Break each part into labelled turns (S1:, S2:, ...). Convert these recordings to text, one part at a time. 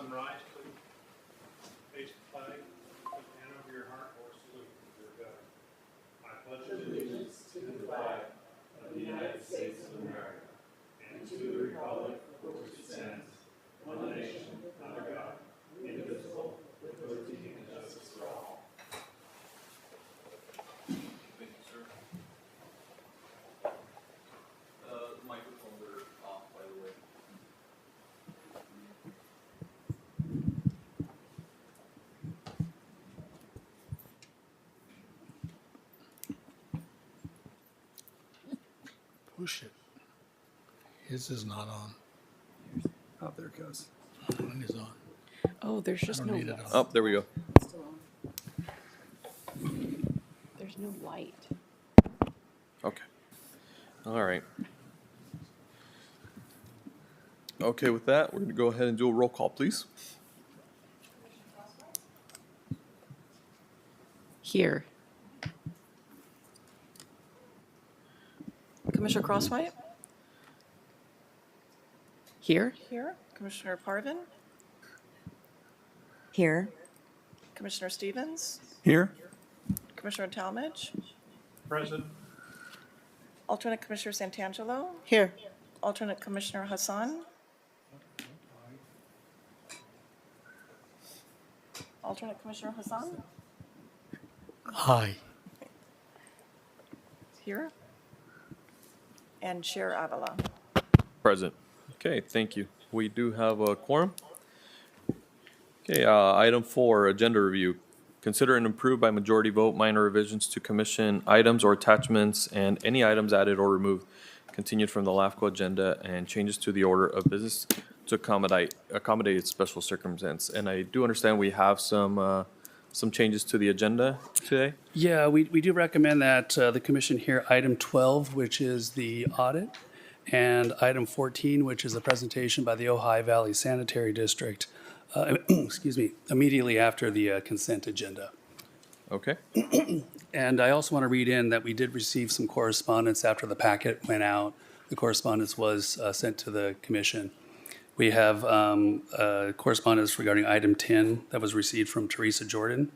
S1: everyone rise, please. Face the flag, put the hand over your heart or salute your God. I pledge allegiance to the flag of the United States of America and to the republic for which it stands, one nation, under God, indivisible, with liberty and justice for all.
S2: Thank you, sir. The microphones are off, by the way.
S3: Push it. His is not on.
S4: Oh, there it goes.
S3: Mine is on.
S5: Oh, there's
S3: I
S5: just
S3: don't
S5: no,
S3: need it on.
S2: Oh, there we go.
S5: there's no light.
S2: Okay. All right. Okay, with that, we're going to go ahead and do a roll call, please.
S5: Here.
S6: Commissioner Crosswhite?
S5: Here?
S6: Here. Commissioner Parvin?
S7: Here.
S6: Commissioner Stevens?
S4: Here?
S6: Commissioner Talmadge?
S1: Present.
S6: Alternate Commissioner Santangelo?
S7: Here.
S6: Alternate Commissioner Hassan? Alternate Commissioner Hassan?
S3: Hi.
S6: Here. And Chair Avila.
S2: Present. Okay, thank you. We do have a quorum. Okay, item 4, agenda review. Consider and approve by majority vote minor revisions to commission items or attachments and any items added or removed continued from the LAFCO agenda and changes to the order of business to accommodate special circumstance. And I do understand we have some changes to the agenda today.
S4: Yeah, we do recommend that the commission hear item 12, which is the audit, and item 14, which is a presentation by the Ojai Valley Sanitary District, excuse me, immediately after the consent agenda.
S2: Okay,
S4: And I also want to read in that we did receive some correspondence after the packet went out. The correspondence was sent to the commission. We have correspondence regarding item 10 that was received from Teresa Jordan,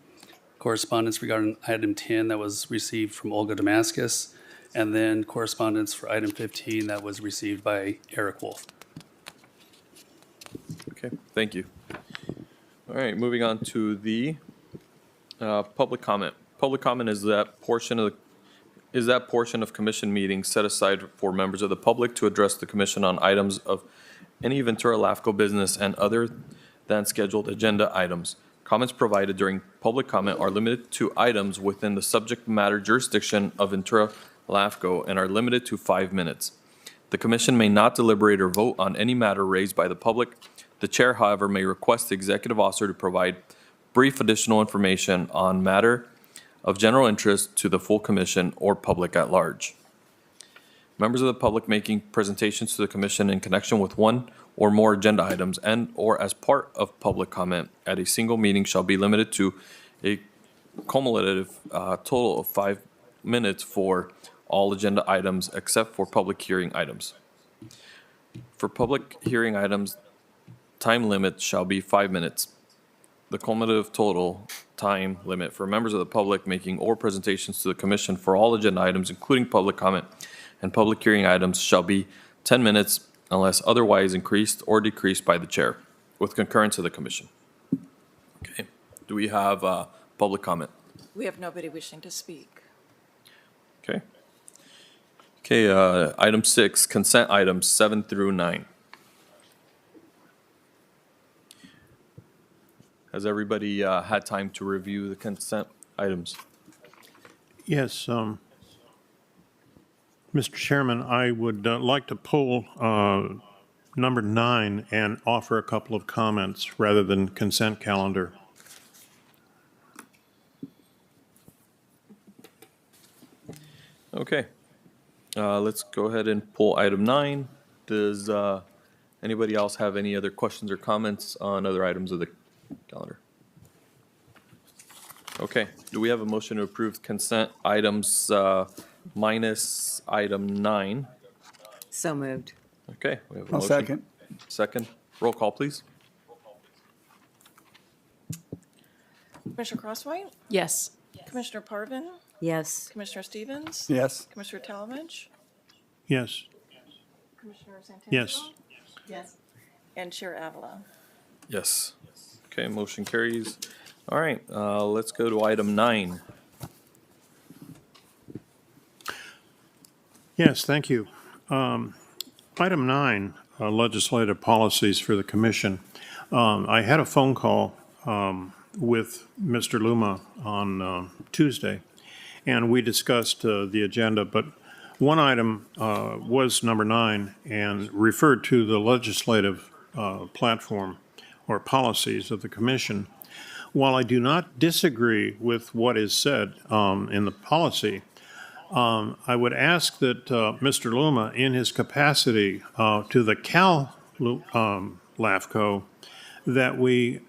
S4: correspondence regarding item 10 that was received from Olga Damascus, and then correspondence for item 15 that was received by Eric Wolf.
S2: okay, thank you. All right, moving on to the public comment. Public comment is that portion of commission meetings set aside for members of the public to address the commission on items of any Ventura LAFCO business and other than scheduled agenda items. Comments provided during public comment are limited to items within the subject matter jurisdiction of Ventura LAFCO and are limited to 5 minutes. The commission may not deliberate or vote on any matter raised by the public. The chair, however, may request the executive officer to provide brief additional information on matter of general interest to the full commission or public at large. Members of the public making presentations to the commission in connection with one or more agenda items and/or as part of public comment at a single meeting shall be limited to a cumulative total of 5 minutes for all agenda items except for public hearing items. For public hearing items, time limit shall be 5 minutes. The cumulative total time limit for members of the public making or presentations to the commission for all agenda items, including public comment and public hearing items, shall be 10 minutes unless otherwise increased or decreased by the chair, with concurrence of the commission. Okay, do we have public comment?
S6: We have nobody wishing to speak.
S2: Okay. Okay, item 6, consent items 7 through 9. Has everybody had time to review the consent items?
S1: Yes, Mr. Chairman, I would like to pull number 9 and offer a couple of comments rather than consent calendar.
S2: Okay, let's go ahead and pull item 9. Does anybody else have any other questions or comments on other items of the calendar? Okay, do we have a motion to approve consent items minus item 9?
S7: So moved.
S2: Okay, we have a
S4: I'll
S2: motion.
S4: second.
S2: Second, roll call, please.
S6: Commissioner Crosswhite,
S5: Yes.
S6: Commissioner Parvin,
S7: Yes.
S6: Commissioner Stevens,
S3: Yes.
S6: Commissioner Talmadge,
S1: Yes.
S6: Commissioner Santana.
S1: Yes.
S6: Yes. And Chair Avila.
S2: Yes. Okay, motion carries. All right, let's go to item 9.
S1: Yes, thank you. Item 9, legislative policies for the commission. I had a phone call with Mr. Luma on Tuesday, and we discussed the agenda, but one item was number 9 and referred to the legislative platform or policies of the commission. While I do not disagree with what is said in the policy, I would ask that Mr. Luma, in his capacity to the Cal LAFCO, that we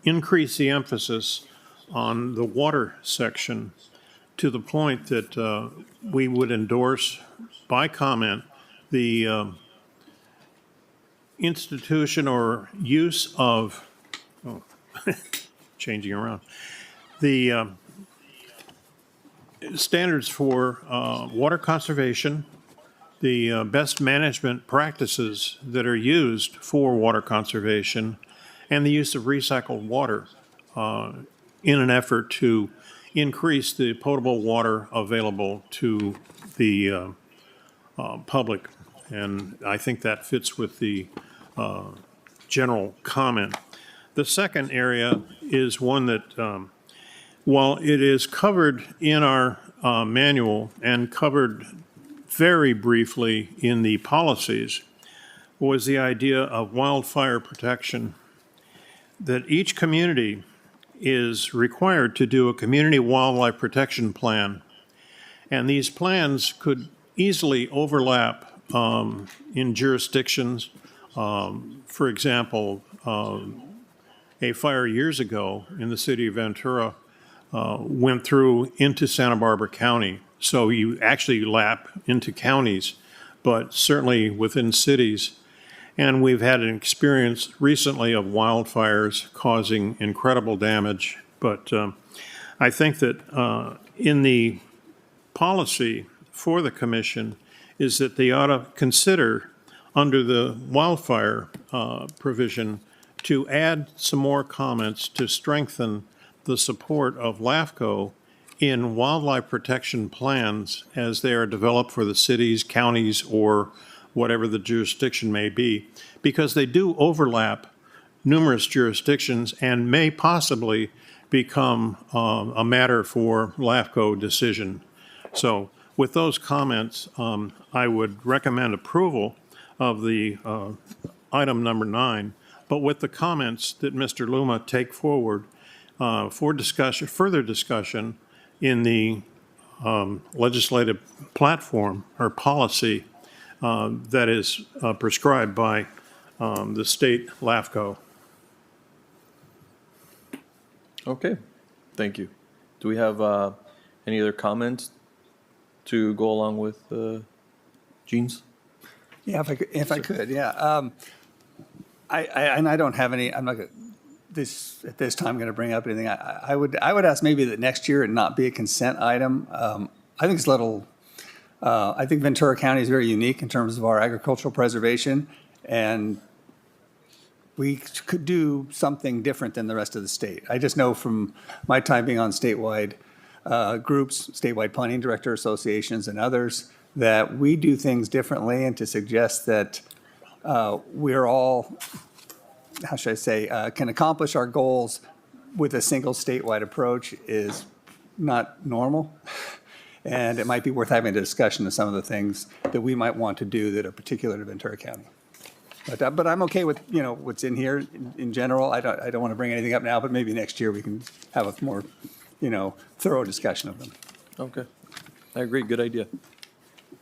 S1: increase the emphasis on the water section to the point that we would endorse by comment the institution or use of, changing around, the standards for water conservation, the best management practices that are used for water conservation, and the use of recycled water in an effort to increase the potable water available to the public. And I think that fits with the general comment. The second area is one that, while it is covered in our manual and covered very briefly in the policies, was the idea of wildfire protection, that each community is required to do a community wildlife protection plan. And these plans could easily overlap in jurisdictions. For example, a fire years ago in the city of Ventura went through into Santa Barbara County. So you actually lap into counties, but certainly within cities. And we've had an experience recently of wildfires causing incredible damage. But I think that in the policy for the commission is that they ought to consider under the wildfire provision to add some more comments to strengthen the support of LAFCO in wildlife protection plans as they are developed for the cities, counties, or whatever the jurisdiction may be, because they do overlap numerous jurisdictions and may possibly become a matter for LAFCO decision. So with those comments, I would recommend approval of the item number 9, but with the comments that Mr. Luma take forward for discussion, further discussion in the legislative platform or policy that is prescribed by the state LAFCO.
S2: Okay, thank you. Do we have any other comments to go along with Gene's?
S8: Yeah, if I could, yeah. I don't have any. I'm not gonna, at this time going to bring up anything. I would ask maybe that next year it not be a consent item. I think it's a little. I think Ventura County is very unique in terms of our agricultural preservation, and we could do something different than the rest of the state. I just know from my time being on statewide groups, statewide planning director associations, and others, that we do things differently, and to suggest that we're all, how should I say, can accomplish our goals with a single statewide approach is not normal. And it might be worth having a discussion of some of the things that we might want to do that are particular to Ventura County. But I'm okay with, what's in here in general. I don't want to bring anything up now, but maybe next year we can have a more, thorough discussion of them.
S2: Okay, I agree, good idea.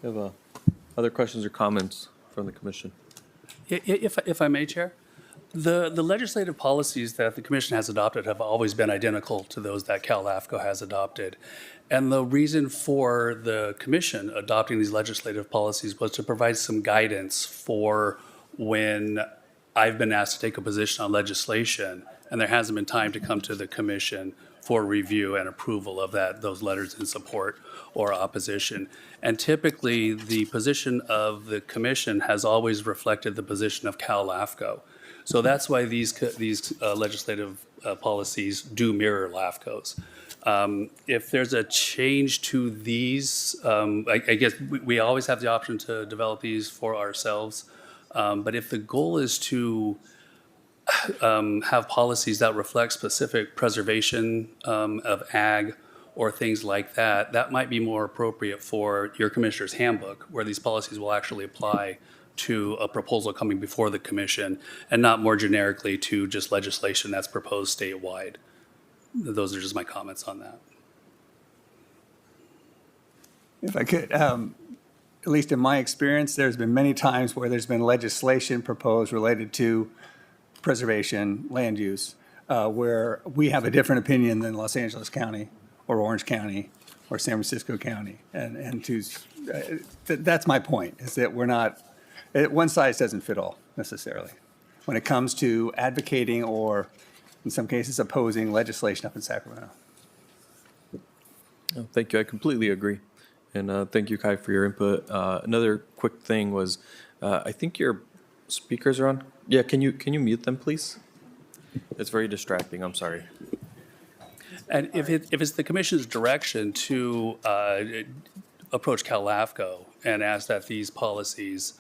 S2: Have other questions or comments from the commission?
S4: If I may, Chair, the legislative policies that the commission has adopted have always been identical to those that Cal LAFCO has adopted. And the reason for the commission adopting these legislative policies was to provide some guidance for when I've been asked to take a position on legislation and there hasn't been time to come to the commission. for review and approval of those letters in support or opposition. And typically, the position of the commission has always reflected the position of Cal LAFCO. So that's why these legislative policies do mirror LAFCO's. If there's a change to these, I guess we always have the option to develop these for ourselves. But if the goal is to have policies that reflect specific preservation of ag or things like that, that might be more appropriate for your commissioner's handbook, where these policies will actually apply to a proposal coming before the commission and not more generically to just legislation that's proposed statewide. Those are just my comments on that.
S8: If I could, at least in my experience, there's been many times where there's been legislation proposed related to preservation, land use, where we have a different opinion than Los Angeles County or Orange County or San Francisco County. And that's my point, is that we're not, one size doesn't fit all necessarily when it comes to advocating or in some cases opposing legislation up in Sacramento.
S2: Oh, thank you. I completely agree. And thank you, Kai, for your input. Another quick thing was, I think your speakers are on. Yeah, can you mute them, please? It's very distracting. I'm sorry.
S4: And if it's the commission's direction to approach Cal LAFCO and ask that these policies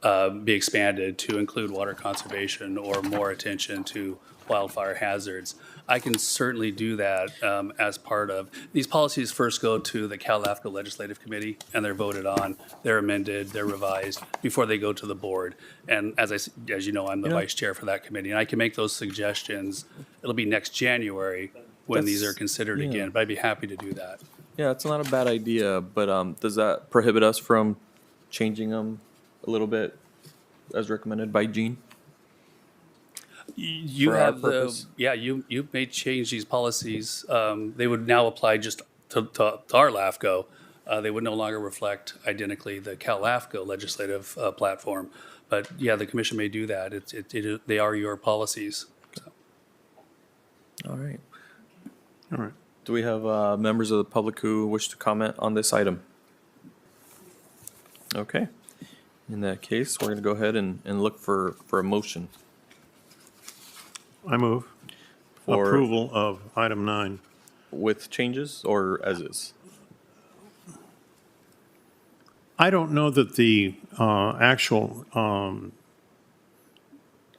S4: be expanded to include water conservation or more attention to wildfire hazards, I can certainly do that as part of, these policies first go to the Cal LAFCO Legislative Committee and they're voted on, they're amended, they're revised before they go to the board. And as you know, I'm the vice chair for that committee and I can make those suggestions. It'll be next January when these are considered again, but I'd be happy to do that.
S2: Yeah, it's not a bad idea, but does that prohibit us from changing them a little bit as recommended by Gene?
S4: You
S2: For our
S4: have
S2: purpose.
S4: you may change these policies. They would now apply just to our LAFCO. They would no longer reflect identically the Cal LAFCO legislative platform. But yeah, the commission may do that. They are your policies. So.
S2: All right.
S7: All right.
S2: Do we have members of the public who wish to comment on this item? Okay. In that case, we're going to go ahead and look for a motion.
S7: I move
S2: For-
S7: approval of item 9.
S2: With changes or as is?
S7: I don't know that the actual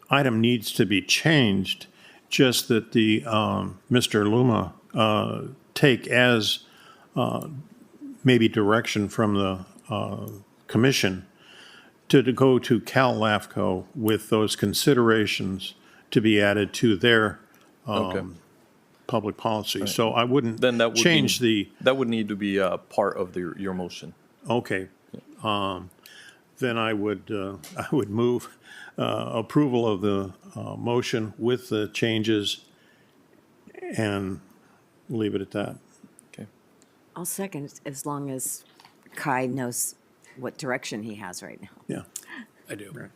S7: item needs to be changed, just that the Mr. Luma take as maybe direction from the commission to go to Cal LAFCO with those considerations to be added to their
S2: Okay.
S7: public policy. So I wouldn't
S2: Then that would
S7: change
S2: that would need to be part of your motion.
S7: Okay. Then I would move approval of the motion with the changes and leave it at that.
S2: Okay.
S9: I'll second it as long as Kai knows what direction he has right now.
S7: Yeah.
S4: I do.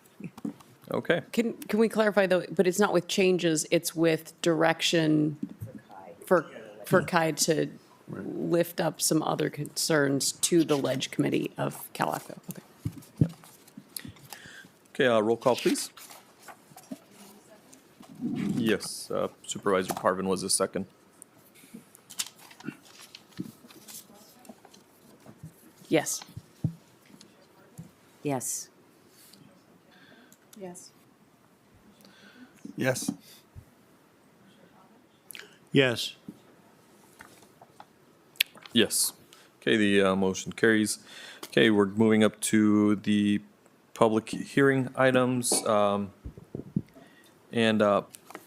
S2: Okay.
S5: Can we clarify though, but it's not with changes, it's with direction for Kai to lift up some other concerns to the Ledge Committee of Cal LAFCO. Okay.
S2: Okay, roll call, please. Yes, Supervisor Parvin was the second.
S5: Yes.
S9: Yes.
S6: Yes.
S8: Yes.
S7: Yes.
S2: Yes. Okay, the motion carries. Okay, we're moving up to the public hearing items. And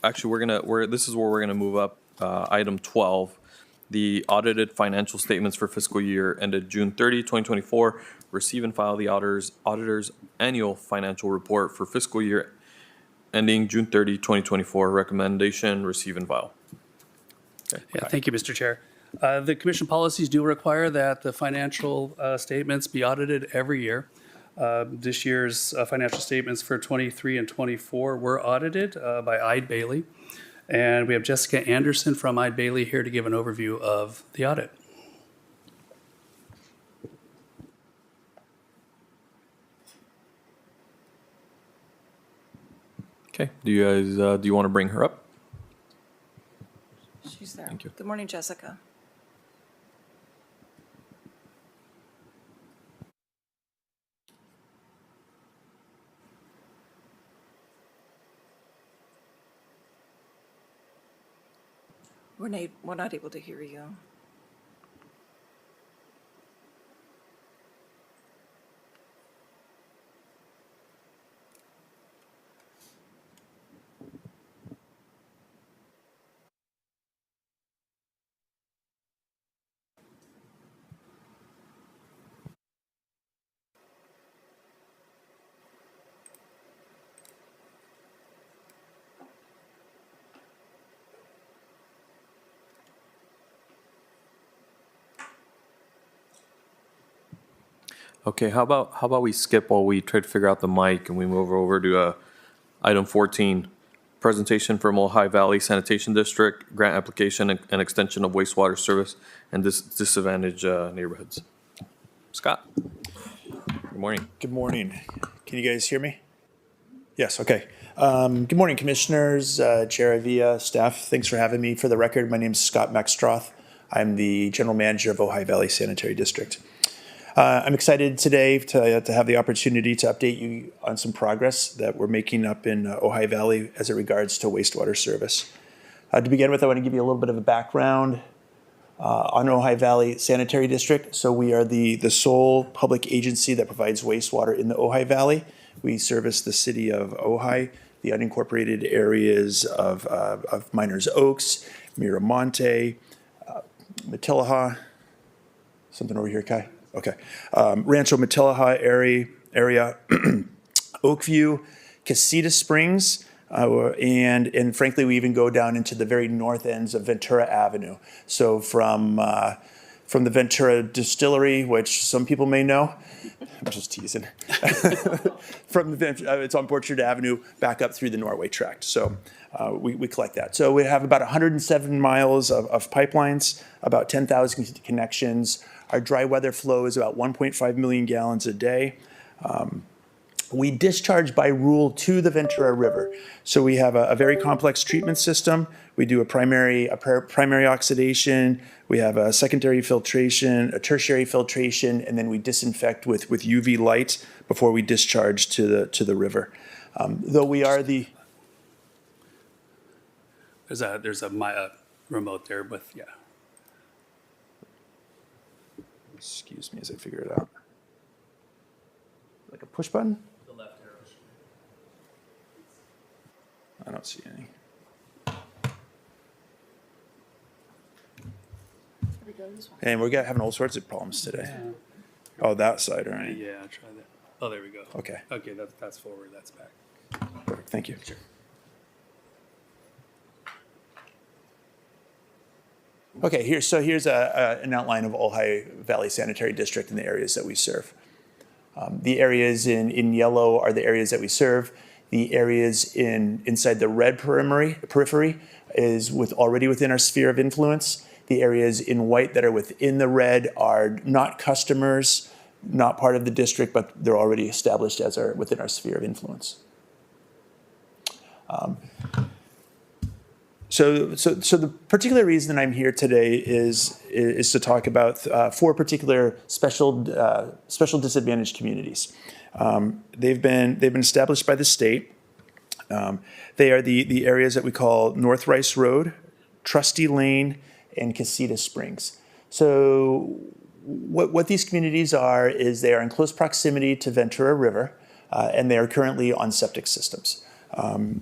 S2: actually, this is where we're gonna move up, item 12. The audited financial statements for fiscal year ended June 30, 2024. Receive and file the auditor's annual financial report for fiscal year ending June 30, 2024. Recommendation, receive and file. Okay.
S4: Yeah, thank you, Mr. Chair. The commission policies do require that the financial statements be audited every year. This year's financial statements for 23 and 24 were audited by Eide Bailey. And we have Jessica Anderson from Eide Bailey here to give an overview of the audit.
S2: Okay, do you guys, do you want to bring her up?
S6: She's there.
S2: Thank you.
S6: Good morning, Jessica. We're not able to hear you.
S2: Okay, how about we skip while we try to figure out the mic and we move over to item 14, presentation from Ojai Valley Sanitation District, grant application and extension of wastewater service and disadvantaged neighborhoods. Scott? Good morning.
S10: Good morning. Can you guys hear me? Yes, okay. Good morning, Commissioners, Chair Avia, staff. Thanks for having me. For the record, my name is Scott Maxstroth. I'm the General Manager of Ojai Valley Sanitary District. I'm excited today to have the opportunity to update you on some progress that we're making up in Ojai Valley as it regards to wastewater service. To begin with, I want to give you a little bit of a background on Ojai Valley Sanitary District. So we are the sole public agency that provides wastewater in the Ojai Valley. We service the city of Ojai, the unincorporated areas of Miners Oaks, Miramonte, Matilaha, something over here, Kai? Okay. Rancho Matilaha area, Oakview, Casita Springs, and frankly, we even go down into the very north ends of Ventura Avenue. So from the Ventura Distillery, which some people may know, I'm just teasing, it's on Orchard Avenue, back up through the Norway Tract. So we collect that. So we have about 107 miles of pipelines, about 10,000 connections. Our dry weather flow is about 1.5 million gallons a day. We discharge by rule to the Ventura River. So we have a very complex treatment system. We do a primary oxidation, we have a secondary filtration, a tertiary filtration, and then we disinfect with UV light before we discharge to the river. Though we are the...
S4: There's a remote there with, yeah.
S10: Excuse me as I figure it out. Like a push button?
S4: The left arrow.
S10: I don't see any. And we're having all sorts of problems today. Oh, that side, all right.
S4: Yeah, try that. Oh, there we go.
S10: Okay,
S4: Okay, that's forward, that's back.
S10: perfect, thank you.
S4: Sure.
S10: Okay, here's an outline of Ojai Valley Sanitary District and the areas that we serve. The areas in yellow are the areas that we serve. The areas inside the red periphery is already within our sphere of influence. The areas in white that are within the red are not customers, not part of the district, but they're already established as within our sphere of influence. So the particular reason I'm here today is to talk about four particular special disadvantaged communities. They've been established by the state. They are the areas that we call North Rice Road, Trusty Lane, and Casita Springs. So what these communities are is they are in close proximity to Ventura River, and they are currently on septic systems.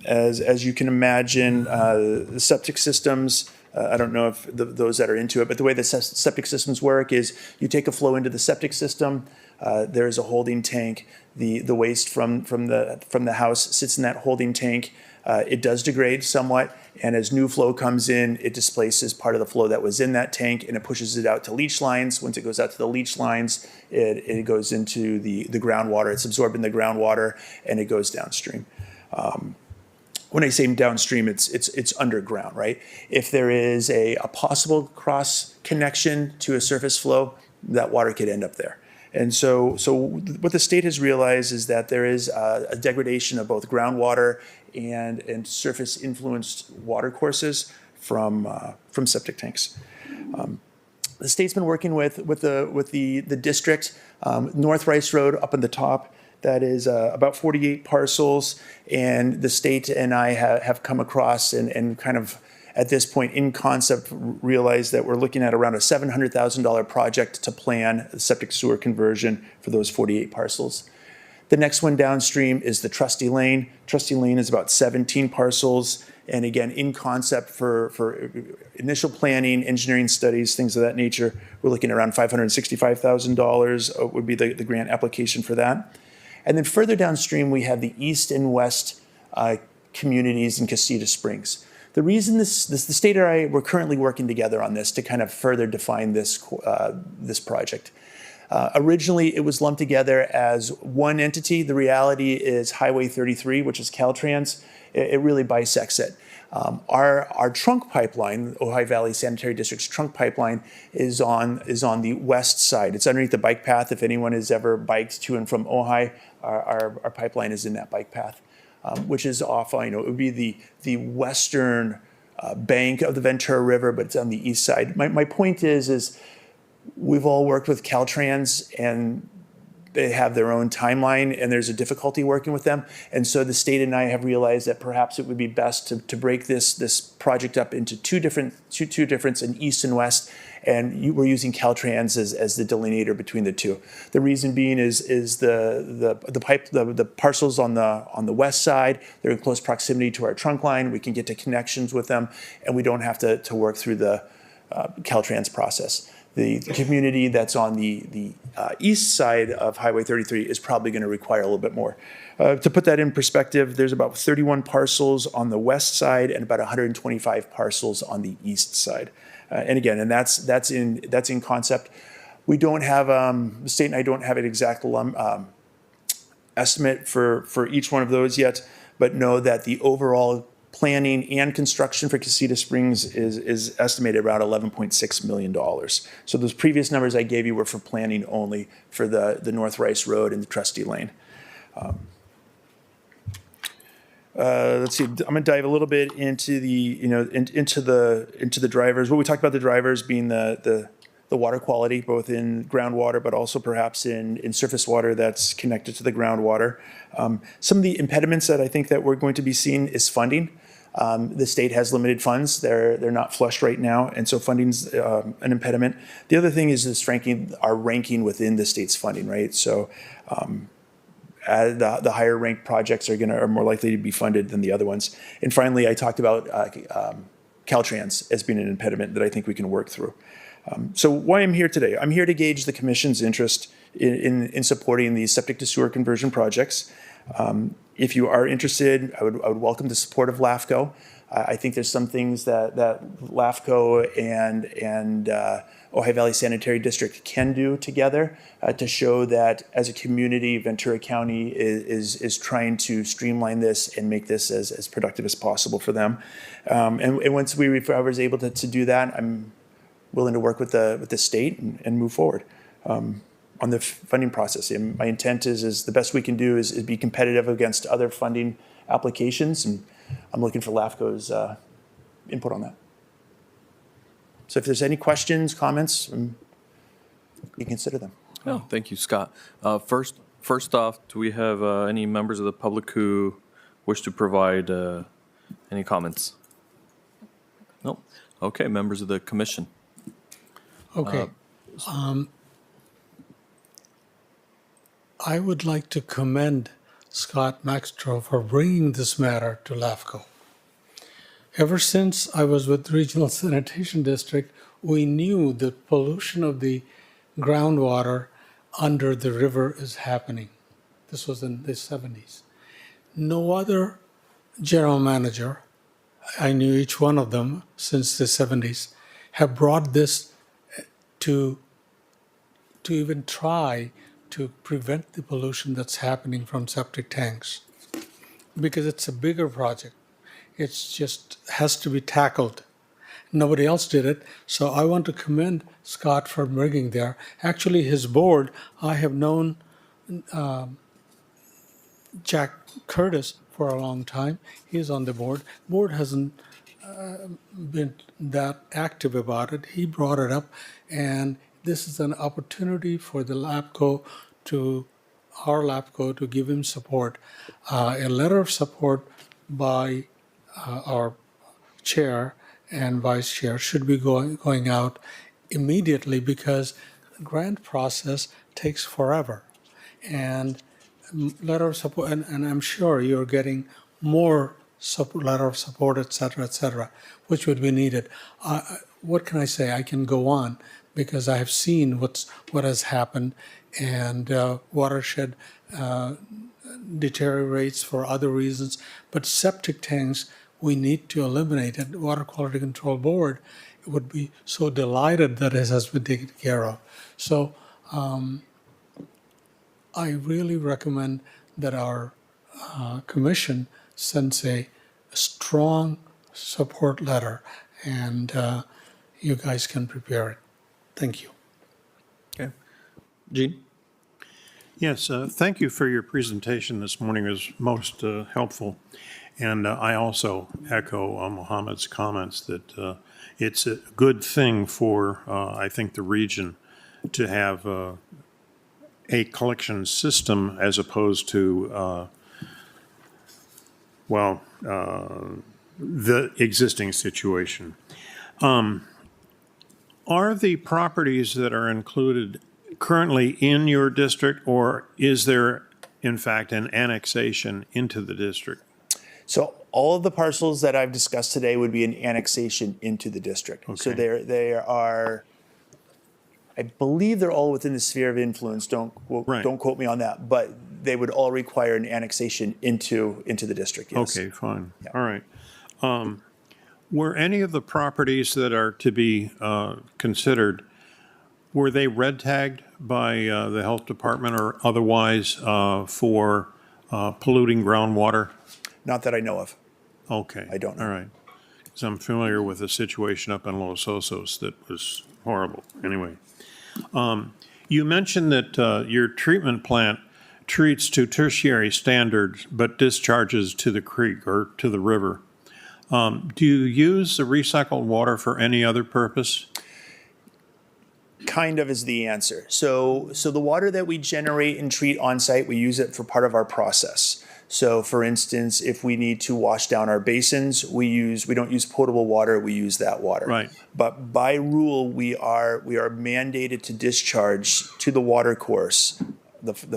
S10: As you can imagine, the septic systems, I don't know if those that are into it, but the way the septic systems work is you take a flow into the septic system, there's a holding tank, the waste from the house sits in that holding tank. It does degrade somewhat, and as new flow comes in, it displaces part of the flow that was in that tank, and it pushes it out to leach lines. Once it goes out to the leach lines, it goes into the groundwater. It's absorbed in the groundwater, and it goes downstream. when I say downstream, it's underground, right? If there is a possible cross connection to a surface flow, that water could end up there. And so what the state has realized is that there is a degradation of both groundwater and surface influenced water courses from septic tanks. The state's been working with the district, North Rice Road up on the top. That is about 48 parcels, and the state and I have come across and kind of at this point in concept realized that we're looking at around a $700,000 project to plan the septic sewer conversion for those 48 parcels. The next one downstream is the Trusty Lane. Trusty Lane is about 17 parcels, and again, in concept for initial planning, engineering studies, things of that nature, we're looking at around $565,000 would be the grant application for that. And then further downstream, we have the east and west communities in Casita Springs. The reason the state and I, we're currently working together on this to kind of further define this project. Originally, it was lumped together as one entity. The reality is Highway 33, which is Caltrans. It really bisects it. Our trunk pipeline, Ojai Valley Sanitary District's trunk pipeline, is on the west side. It's underneath the bike path. If anyone has ever biked to and from Ojai, our pipeline is in that bike path, which is off. It would be the western bank of the Ventura River, but it's on the east side. My point is we've all worked with Caltrans, and they have their own timeline, and there's a difficulty working with them. And so the state and I have realized that perhaps it would be best to break this project up into two differents, in east and west. And we're using Caltrans as the delineator between the two. The reason being is the parcels on the west side, they're in close proximity to our trunk line. We can get to connections with them, and we don't have to work through the Caltrans process. The community that's on the east side of Highway 33 is probably going to require a little bit more. To put that in perspective, there's about 31 parcels on the west side and about 125 parcels on the east side. And again, that's in concept. We don't have the state and I don't have an exact estimate for each one of those yet, but know that the overall planning and construction for Casita Springs is estimated around $11.6 million. So those previous numbers I gave you were for planning only for the North Rice Road and the Trusty Lane. Let's see. I'm going to dive a little bit into into the drivers. What we talked about the drivers being the water quality, both in groundwater, but also perhaps in surface water that's connected to the groundwater. Some of the impediments that I think that we're going to be seeing is funding. The state has limited funds. They're not flush right now, and so funding's an impediment. The other thing is frankly our ranking within the state's funding, right? So the higher ranked projects are more likely to be funded than the other ones. And finally, I talked about Caltrans as being an impediment that I think we can work through. So why I'm here today? I'm here to gauge the Commission's interest in supporting these septic to sewer conversion projects. If you are interested, I would welcome the support of LAFCO. I think there's some things that LAFCO and Ojai Valley Sanitary District can do together to show that as a community, Ventura County is trying to streamline this and make this as productive as possible for them. And once I was able to do that, I'm willing to work with the state and move forward on the funding process. And my intent is the best we can do is be competitive against other funding applications, and I'm looking for LAFCO's input on that. So if there's any questions, comments, you can consider them.
S2: Oh, thank you, Scott. First off, do we have any members of the public who wish to provide any comments? No. Okay, members of the commission.
S3: Okay. I would like to commend Scott Maxtrow for bringing this matter to LAFCO. Ever since I was with Regional Sanitation District, we knew the pollution of the groundwater under the river is happening. This was in the 70s. No other general manager, I knew each one of them since the 70s, have brought this to even try to prevent the pollution that's happening from septic tanks, because it's a bigger project. It's just has to be tackled. Nobody else did it, so I want to commend Scott for bringing there. Actually, his board, I have known Jack Curtis for a long time. He's on the board. Board hasn't been that active about it. He brought it up, and this is an opportunity for the LAPCO our LAPCO to give him support. A letter of support by our chair and vice chair should be going out immediately because the grant process takes forever. And letter of support, and I'm sure you're getting more letter of support, et cetera, which would be needed. What can I say? I can go on because I have seen what has happened, and watershed deteriorates for other reasons. But septic tanks, we need to eliminate it. Water Quality Control Board would be so delighted that it has been taken care of. So I really recommend that our commission sends a strong support letter, and you guys can prepare it. Thank you.
S2: Okay. Gene?
S7: Yes, thank you for your presentation this morning. It was most helpful. And I also echo Mohammed's comments that it's a good thing for, I think, the region to have a collection system as opposed to, the existing situation. Are the properties that are included currently in your district, or is there, in fact, an annexation into the district?
S10: So all of the parcels that I've discussed today would be an annexation into the district. So
S7: Okay.
S10: they are, I believe they're all within the sphere of influence. Don't
S7: Right.
S10: quote me on that, but they would all require an annexation into the district. Yes.
S7: Okay, fine. All right. Were any of the properties that are to be considered, were they red tagged by the health department or otherwise for polluting groundwater?
S10: Not that I know of.
S7: Okay.
S10: I don't know.
S7: All right. Because I'm familiar with a situation up in Los Osos that was horrible. Anyway. You mentioned that your treatment plant treats to tertiary standards but discharges to the creek or to the river. Do you use the recycled water for any other purpose?
S10: Kind of is the answer. So the water that we generate and treat on site, we use it for part of our process. So for instance, if we need to wash down our basins, we don't use potable water, we use that water.
S7: Right.
S10: But by rule, we are mandated to discharge to the water course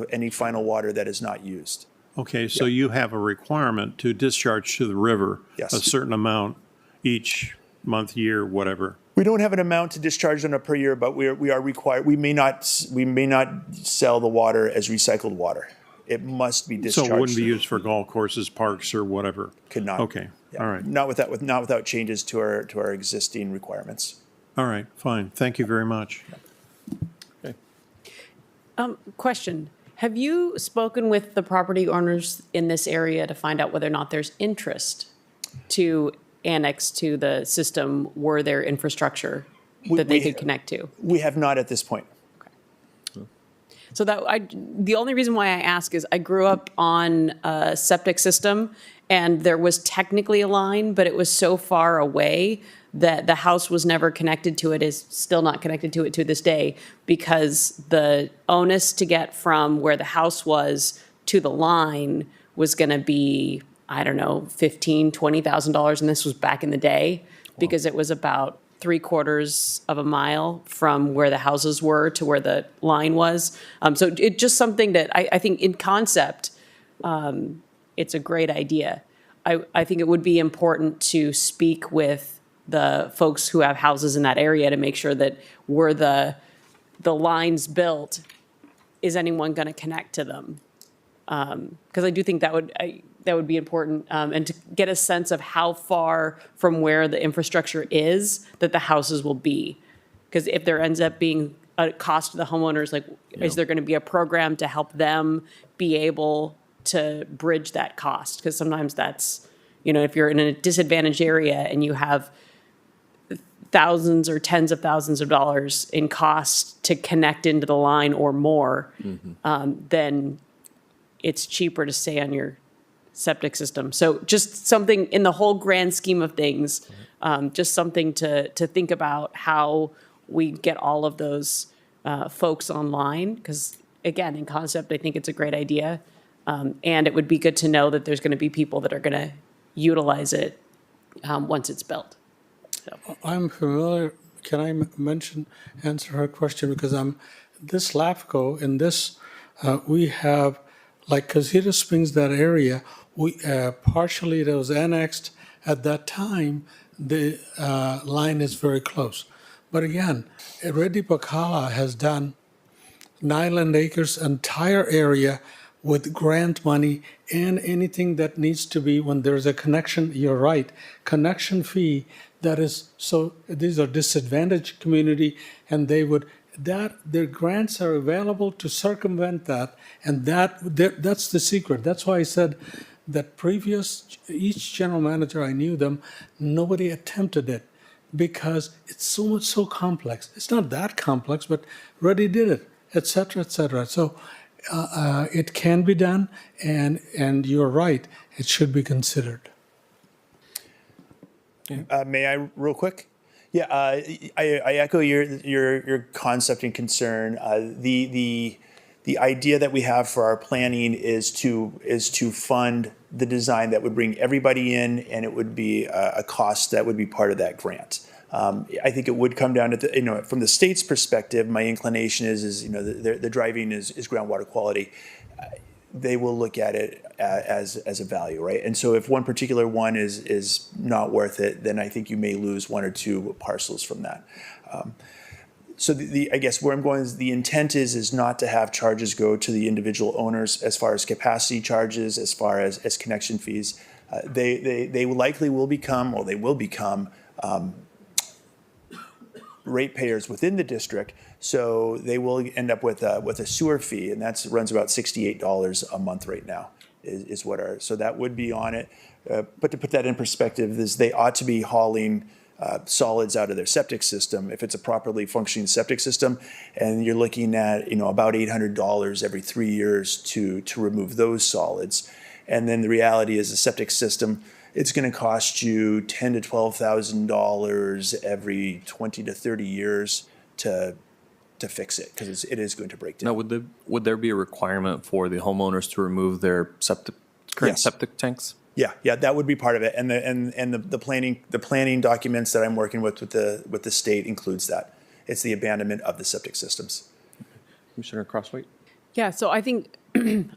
S10: any final water that is not used.
S7: Okay, so you have a requirement to discharge to the river
S10: Yes.
S7: a certain amount each month, year, whatever.
S10: We don't have an amount to discharge on a per year, but we are required. We may not sell the water as recycled water. It must be discharged.
S7: So it wouldn't be used for golf courses, parks, or whatever?
S10: Could not.
S7: Okay,
S10: Yeah.
S7: all right.
S10: Not without changes to our existing requirements.
S7: All right, fine. Thank you very much.
S5: Question. Have you spoken with the property owners in this area to find out whether or not there's interest to annex to the system were there infrastructure that they could connect to?
S10: We have not at this point.
S5: So the only reason why I ask is I grew up on a septic system and there was technically a line, but it was so far away that the house was never connected to it, is still not connected to it to this day, because the onus to get from where the house was to the line was going to be, I don't know, $15,000, $20,000, and this was back in the day, because it was about 3/4 of a mile from where the houses were to where the line was. So it's just something that I think in concept, it's a great idea. I think it would be important to speak with the folks who have houses in that area to make sure that were the lines built, is anyone going to connect to them? Because I do think that would be important, and to get a sense of how far from where the infrastructure is that the houses will be. Because if there ends up being a cost to the homeowners, like, is there going to be a program to help them be able to bridge that cost? Because sometimes that's, You know, if you're in a disadvantaged area and you have thousands or tens of thousands of dollars in cost to connect into the line or more, then it's cheaper to stay on your septic system. So just something in the whole grand scheme of things, just something to think about how we get all of those folks online. Because again, in concept, I think it's a great idea. And it would be good to know that there's going to be people that are going to utilize it once it's built.
S3: I'm familiar, can I answer her question? Because this LAFCO, in this, we have, like Casita Springs, that area, we, partially it was annexed at that time, the line is very close. But again, Reddy Pacala has done Nyland Acres entire area with grant money and anything that needs to be, when there's a connection, you're right, connection fee, that is, so these are disadvantaged community, and they would, that, their grants are available to circumvent that, and that's the secret. That's why I said that each general manager, I knew them, nobody attempted it, because it's so complex. It's not that complex, but Reddy did it, et cetera, et cetera. So it can be done, and you're right, it should be considered.
S10: May I, real quick? Yeah, I echo your concept and concern. The idea that we have for our planning is to fund the design that would bring everybody in, and it would be a cost that would be part of that grant. I think it would come down to from the state's perspective, my inclination is the driving is groundwater quality. They will look at it as a value, right? And so if one particular one is not worth it, then I think you may lose one or two parcels from that. So I guess where I'm going is the intent is not to have charges go to the individual owners as far as capacity charges, as far as connection fees. They likely will become, or they will become, ratepayers within the district, so they will end up with a sewer fee, and that runs about $68 a month right now. Is what so that would be on it. But to put that in perspective, is they ought to be hauling solids out of their septic system if it's a properly functioning septic system, and you're looking at about $800 every 3 years to remove those solids. And then the reality is the septic system, it's going to cost you $10,000 to $12,000 every 20 to 30 years to fix it, because it is going to break down.
S2: Now, would there be a requirement for the homeowners to remove their current
S10: Yes.
S2: septic tanks?
S10: Yeah, that would be part of it, and the planning documents that I'm working with the state includes that. It's the abandonment of the septic systems.
S2: Commissioner Crosswhite?
S5: Yeah, so I think,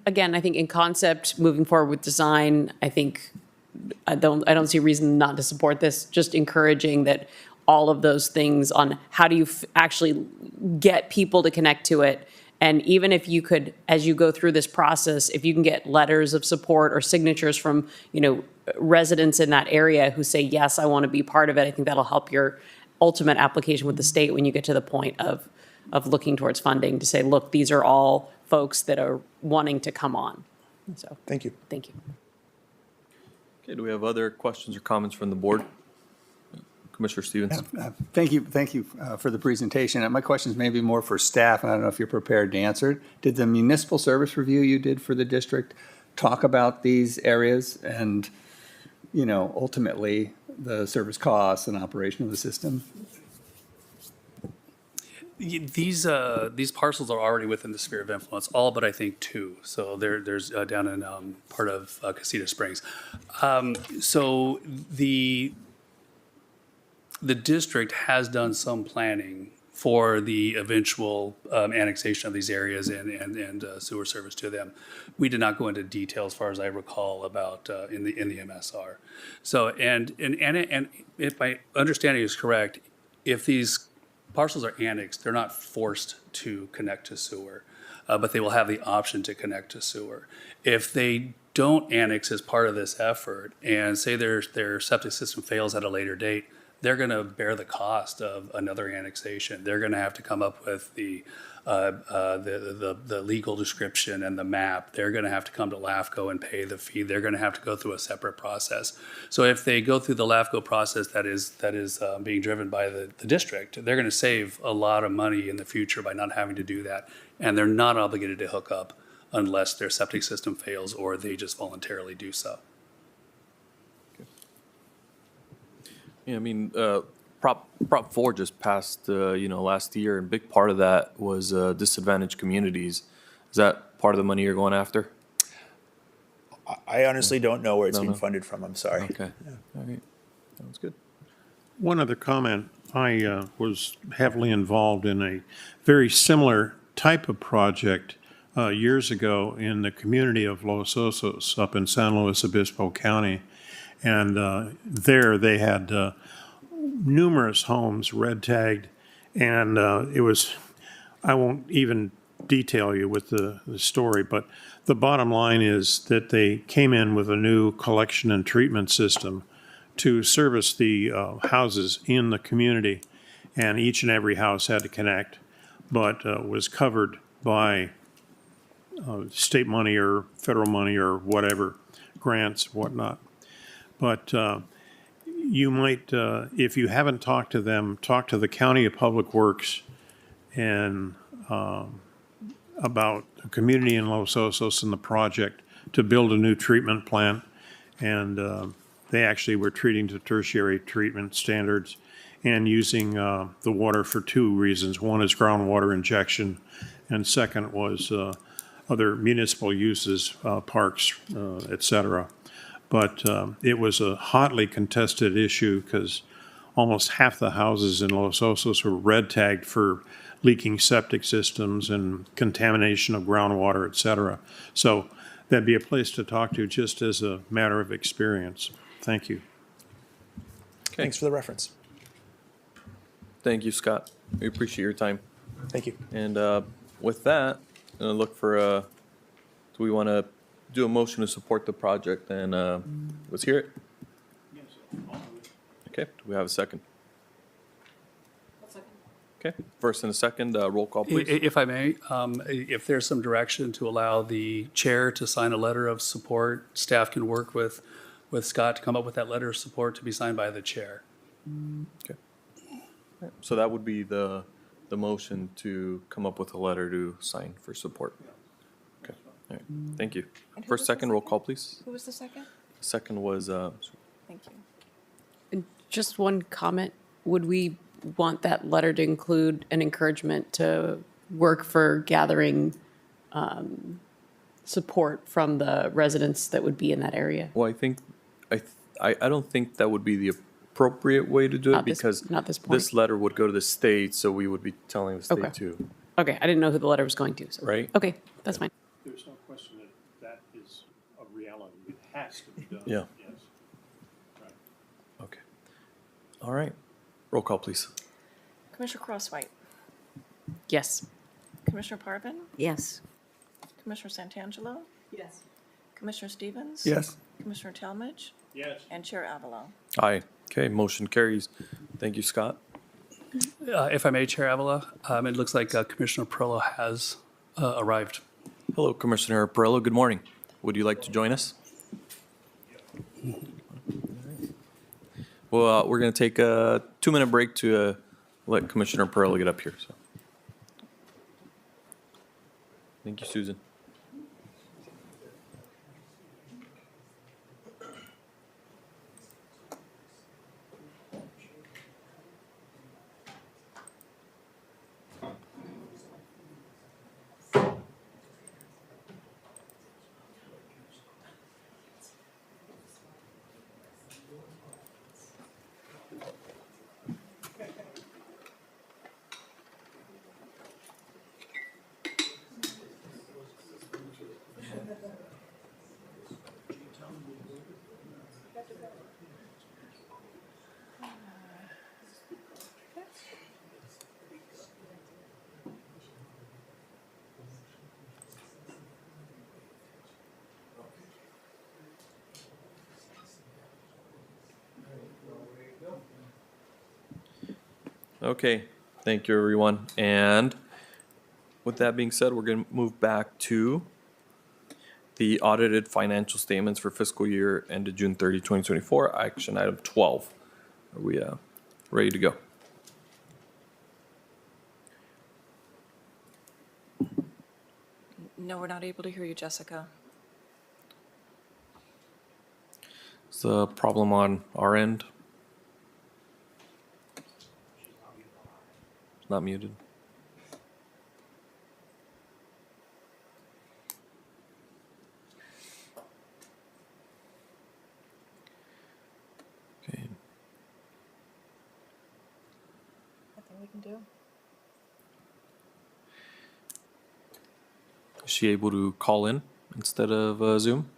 S5: again, I think in concept, moving forward with design, I don't see a reason not to support this, just encouraging that all of those things on how do you actually get people to connect to it. And even if you could, as you go through this process, if you can get letters of support or signatures from, residents in that area who say, yes, I want to be part of it, I think that'll help your ultimate application with the state when you get to the point of looking towards funding to say, look, these are all folks that are wanting to come on. So,
S10: Thank you.
S5: thank you.
S2: Okay, do we have other questions or comments from the board? Commissioner Stevens?
S8: Thank you for the presentation. My questions may be more for staff, and I don't know if you're prepared to answer it. Did the municipal service review you did for the district talk about these areas and, ultimately the service costs and operation of the system?
S4: These parcels are already within the sphere of influence, all but I think two. So there's down in part of Casita Springs. So the district has done some planning for the eventual annexation of these areas and sewer service to them. We did not go into detail, as far as I recall, about in the MSR. So and if my understanding is correct, if these parcels are annexed, they're not forced to connect to sewer, but they will have the option to connect to sewer. If they don't annex as part of this effort, and say their septic system fails at a later date, they're going to bear the cost of another annexation. They're going to have to come up with the legal description and the map. They're going to have to come to LAFCO and pay the fee. They're going to have to go through a separate process. So if they go through the LAFCO process that is being driven by the district, they're going to save a lot of money in the future by not having to do that. And they're not obligated to hook up unless their septic system fails or they just voluntarily do so.
S2: Yeah, I mean, Prop 4 just passed, last year, and a big part of that was disadvantaged communities. Is that part of the money you're going after?
S10: I honestly don't know where it's
S2: No,
S10: being
S2: no.
S10: funded from. I'm sorry.
S2: Okay, all right, sounds good.
S7: One other comment, I was heavily involved in a very similar type of project years ago in the community of Los Osos up in San Luis Obispo County. And there they had numerous homes red tagged, and it was, I won't even detail you with the story, but the bottom line is that they came in with a new collection and treatment system to service the houses in the community, and each and every house had to connect, but was covered by state money or federal money or whatever, grants, whatnot. But you might, if you haven't talked to them, talk to the County of Public Works and about the community in Los Osos and the project to build a new treatment plant. And they actually were treating to tertiary treatment standards and using the water for two reasons. One is groundwater injection, and second was other municipal uses, parks, et cetera. But it was a hotly contested issue because almost half the houses in Los Osos were red tagged for leaking septic systems and contamination of groundwater, et cetera. So that'd be a place to talk to just as a matter of experience. Thank you.
S10: Thanks for the reference.
S2: Thank you, Scott. We appreciate your time.
S10: Thank you.
S2: And with that, I'm gonna look for, do we want to do a motion to support the project? And let's hear it. Okay, do we have a second? Okay, first and a second, roll call, please.
S4: If I may, if there's some direction to allow the chair to sign a letter of support, staff can work with Scott to come up with that letter of support to be signed by the chair.
S2: Okay. So that would be the motion to come up with a letter to sign for support. Okay, all right, thank you.
S6: And who
S2: First,
S6: was the
S2: second, roll
S6: second?
S2: call, please.
S6: Who was the second?
S2: Second was,
S6: Thank you.
S5: And just one comment, would we want that letter to include an encouragement to work for gathering support from the residents that would be in that area?
S2: well, I think, I don't think that would be the appropriate way to do it
S5: Not this-
S2: because
S5: not this
S2: this
S5: point.
S2: letter would go to the state, so we would be telling the
S5: Okay.
S2: state too,
S5: Okay, I didn't know who the letter was going to, so.
S2: right?
S7: Oh.
S5: Okay, that's fine.
S7: There's no question that that is a reality. It has to be done.
S2: Yeah.
S7: Yes.
S2: Okay. All right, roll call, please.
S6: Commissioner Crosswhite,
S5: Yes.
S6: Commissioner Parvin,
S9: Yes.
S6: Commissioner Santangelo,
S5: Yes.
S6: Commissioner Stevens.
S8: Yes.
S6: Commissioner Talmadge,
S1: Yes.
S6: and Chair Avalo.
S2: Aye. Okay, motion carries. Thank you, Scott.
S4: If I may, Chair Avila, it looks like Commissioner Perillo has arrived.
S2: Hello, Commissioner Perillo. Good morning. Would you like to join us? Well, we're going to take a 2-minute break to let Commissioner Perillo get up here. So, thank you, Susan. Okay, thank you, everyone. And with that being said, we're going to move back to the audited financial statements for fiscal year ended June 30, 2024, action item 12. Are we ready to go?
S6: No, we're not able to hear you, Jessica.
S2: Is the problem on our end? Not muted. Okay.
S6: Nothing we can do.
S2: Is she able to call in instead of Zoom?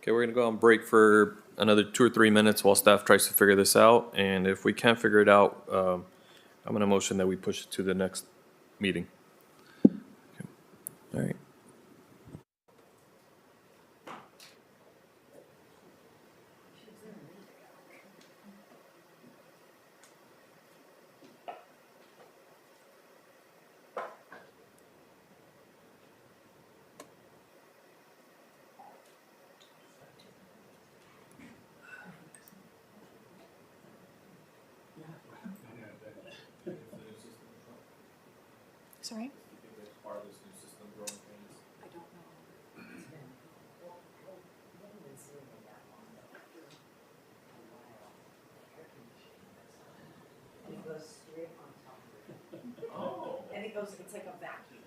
S2: Okay, we're gonna go on break for another 2 or 3 minutes while staff tries to figure this out. And if we can't figure it out, I'm gonna motion that we push it to the next meeting. Okay. All right.
S6: Sorry?
S9: And it goes, it's like a vacuum.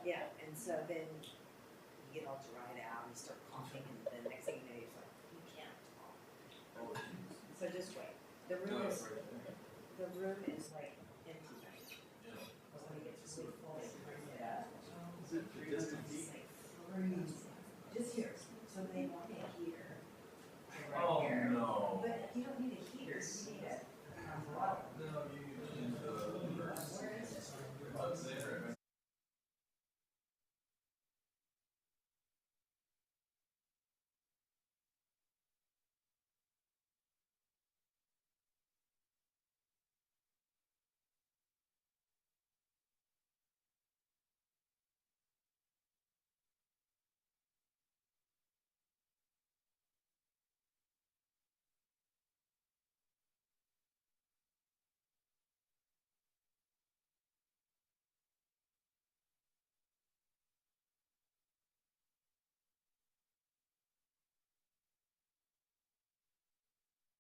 S9: Yeah, and so then you get all dried out and start coughing, and then next thing you know, you're like, you can't talk. So just wait. The room is like empty right now. But when it gets really full, they bring it up. It's like freezing. Just here, so they want a heater. Right here. No. But you don't need a heater, you need a bottle. Where is it?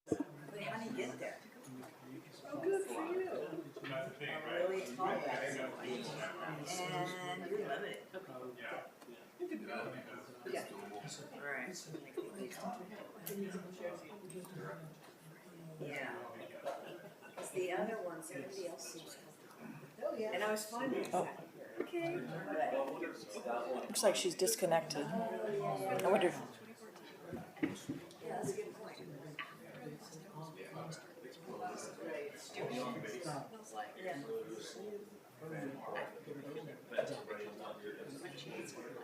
S9: But how do you get there? Oh, good for you. I'm really tall back there. And you're limited. Yeah. Right. Yeah. Because the other ones, everybody else seems comfortable. And I was fine with that. Okay.
S6: Looks like she's disconnected. I wonder if
S9: Yeah, that's a good point.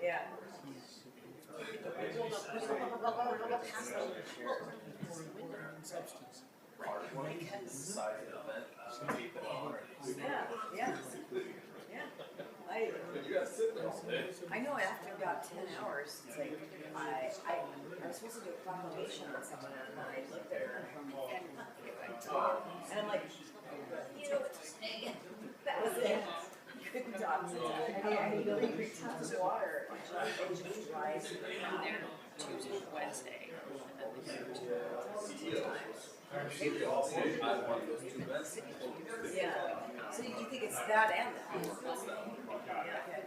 S9: Yeah. Yeah. I know after about 10 hours, it's like, I was supposed to do a proclamation on someone, and I looked at her, and I'm like, you know what, just hang it. That was it. Couldn't talk to that. I need to drink tons of water, and just dries.
S5: Tuesday, Wednesday.
S9: Yeah. So you think it's that and that? Yeah, okay.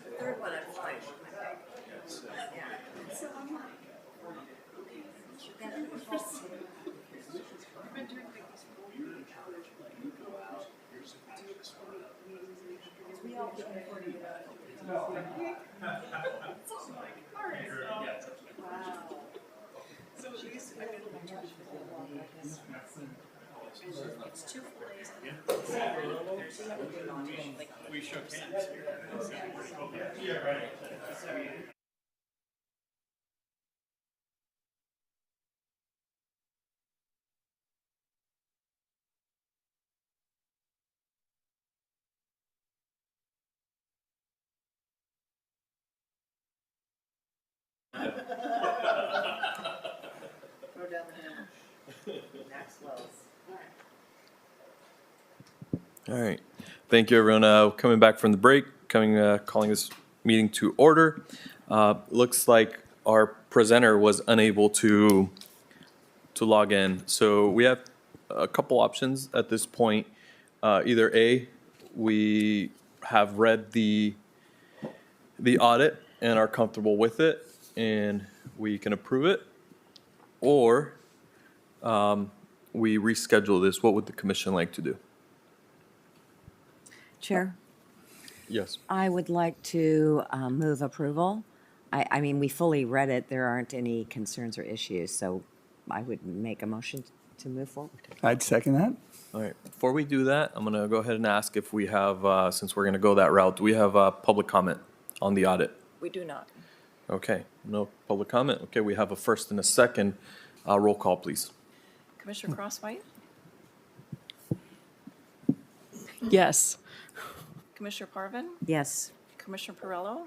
S9: The third one I'm fine with, I think. Yeah. So I'm like, we all get before you get out. Wow.
S6: It's 2 full days. That would be non, like. We shook hands here. Throw down the hammer.
S9: Maxwell's.
S2: All right. Thank you, everyone. Coming back from the break, calling this meeting to order. Looks like our presenter was unable to log in. So we have a couple options at this point. Either A, we have read the audit and are comfortable with it, and we can approve it, or we reschedule this. What would the commission like to do?
S9: Chair,
S2: Yes.
S9: I would like to move approval. I mean, we fully read it. There aren't any concerns or issues, so I would make a motion to move forward.
S8: I'd second that.
S2: All right. Before we do that, I'm going to go ahead and ask if we have, since we're going to go that route, do we have public comment on the audit?
S6: We do not.
S2: Okay. No public comment. Okay. We have a first and a second. Roll call, please.
S6: Commissioner Crosswhite,
S5: Yes.
S6: Commissioner Parvin,
S9: Yes.
S6: Commissioner Perillo,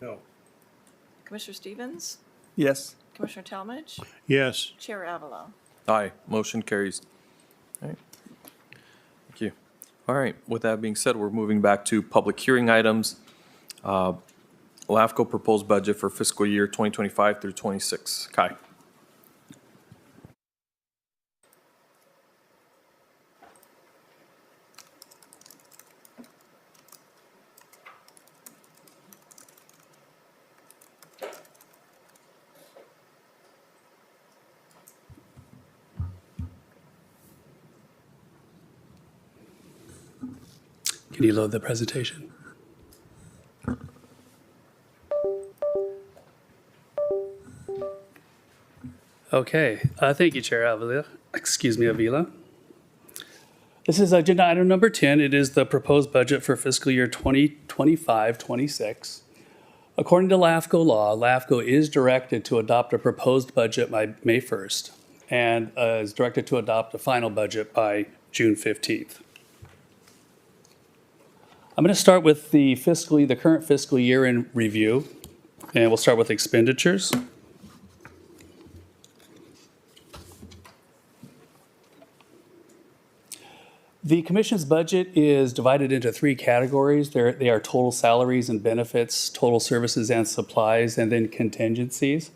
S1: No.
S6: Commissioner Stevens,
S8: Yes.
S6: Commissioner Talmadge,
S7: Yes.
S6: Chair Avalo.
S2: Aye. Motion carries. All right. Thank you. All right. With that being said, we're moving back to public hearing items. LAFCO proposed budget for fiscal year 2025 through 26. Kai.
S4: Can you load the presentation? Okay, thank you, Chair Avila. Avila. This is agenda item number 10. It is the proposed budget for fiscal year 2025-26. According to LAFCO law, LAFCO is directed to adopt a proposed budget by May 1st and is directed to adopt a final budget by June 15th. I'm going to start with the current fiscal year in review, and we'll start with expenditures. The commission's budget is divided into 3 categories. They are total salaries and benefits, total services and supplies, and then contingencies.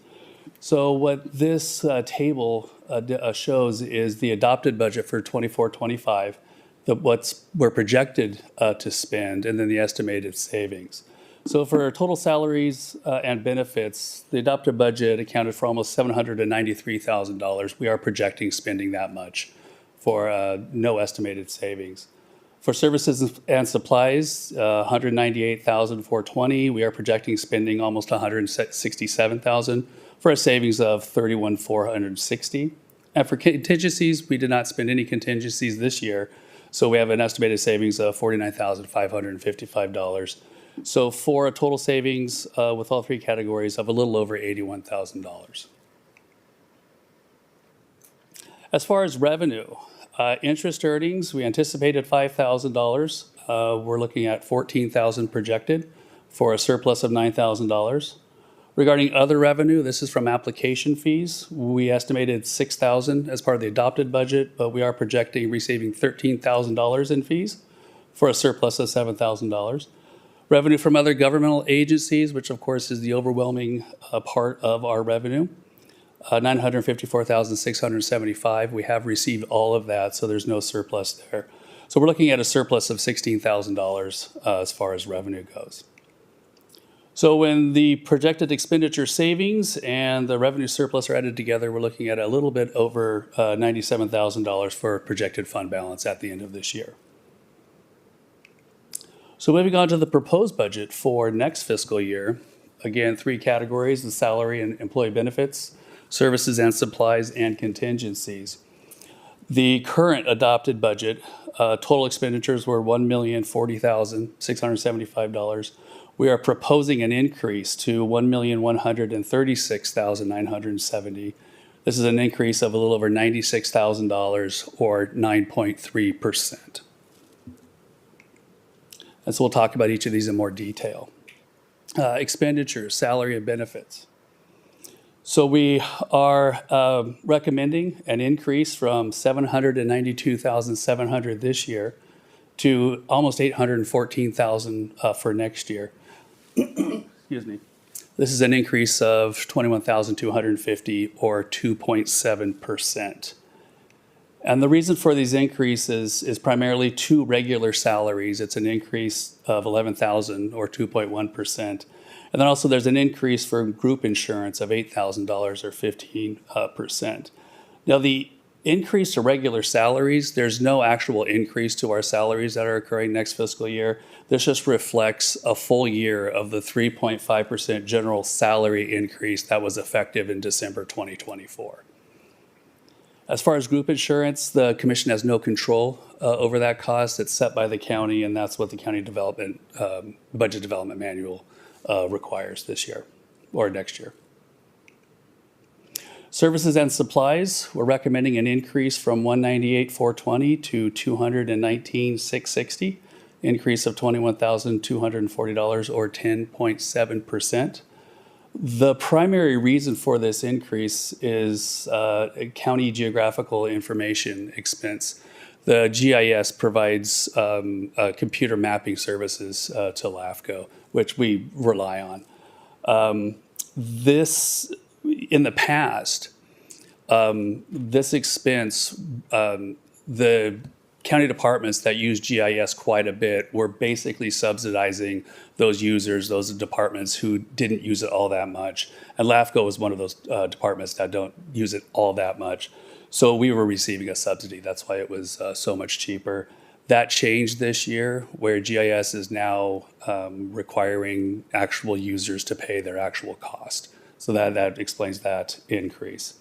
S4: So what this table shows is the adopted budget for 24-25, what we're projected to spend, and then the estimated savings. So for total salaries and benefits, the adopted budget accounted for almost $793,000. We are projecting spending that much for no estimated savings. For services and supplies, $198,420. We are projecting spending almost $167,000 for a savings of $31,460. And for contingencies, we did not spend any contingencies this year, so we have an estimated savings of $49,555. So for a total savings with all 3 categories of a little over $81,000. As far as revenue, interest earnings, we anticipated $5,000. We're looking at $14,000 projected for a surplus of $9,000. Regarding other revenue, this is from application fees. We estimated $6,000 as part of the adopted budget, but we are projecting receiving $13,000 in fees for a surplus of $7,000. Revenue from other governmental agencies, which of course is the overwhelming part of our revenue, $954,675. We have received all of that, so there's no surplus there. So we're looking at a surplus of $16,000 as far as revenue goes. So when the projected expenditure savings and the revenue surplus are added together, we're looking at a little bit over $97,000 for projected fund balance at the end of this year. So moving on to the proposed budget for next fiscal year, again, 3 categories: the salary and employee benefits, services and supplies, and contingencies. The current adopted budget, total expenditures were $1,040,675. We are proposing an increase to $1,136,970. This is an increase of a little over $96,000 or 9.3%. And so we'll talk about each of these in more detail. Expenditures, salary and benefits. So we are recommending an increase from $792,700 this year to almost $814,000 for next year. Excuse me. This is an increase of $21,250 or 2.7%. And the reason for these increases is primarily two regular salaries. It's an increase of $11,000 or 2.1%. And then also there's an increase for group insurance of $8,000 or 15%. Now the increase to regular salaries, there's no actual increase to our salaries that are occurring next fiscal year. This just reflects a full year of the 3.5% general salary increase that was effective in December 2024. As far as group insurance, the commission has no control over that cost. It's set by the county, and that's what the county development budget development manual requires this year or next year. Services and supplies, we're recommending an increase from $198,420 to $219,660, increase of $21,240 or 10.7%. The primary reason for this increase is county geographical information expense. The GIS provides computer mapping services to LAFCO, which we rely on. In the past, this expense, the county departments that use GIS quite a bit were basically subsidizing those users, those departments who didn't use it all that much. And LAFCO is one of those departments that don't use it all that much. So we were receiving a subsidy. That's why it was so much cheaper. That changed this year, where GIS is now requiring actual users to pay their actual cost. So that explains that increase.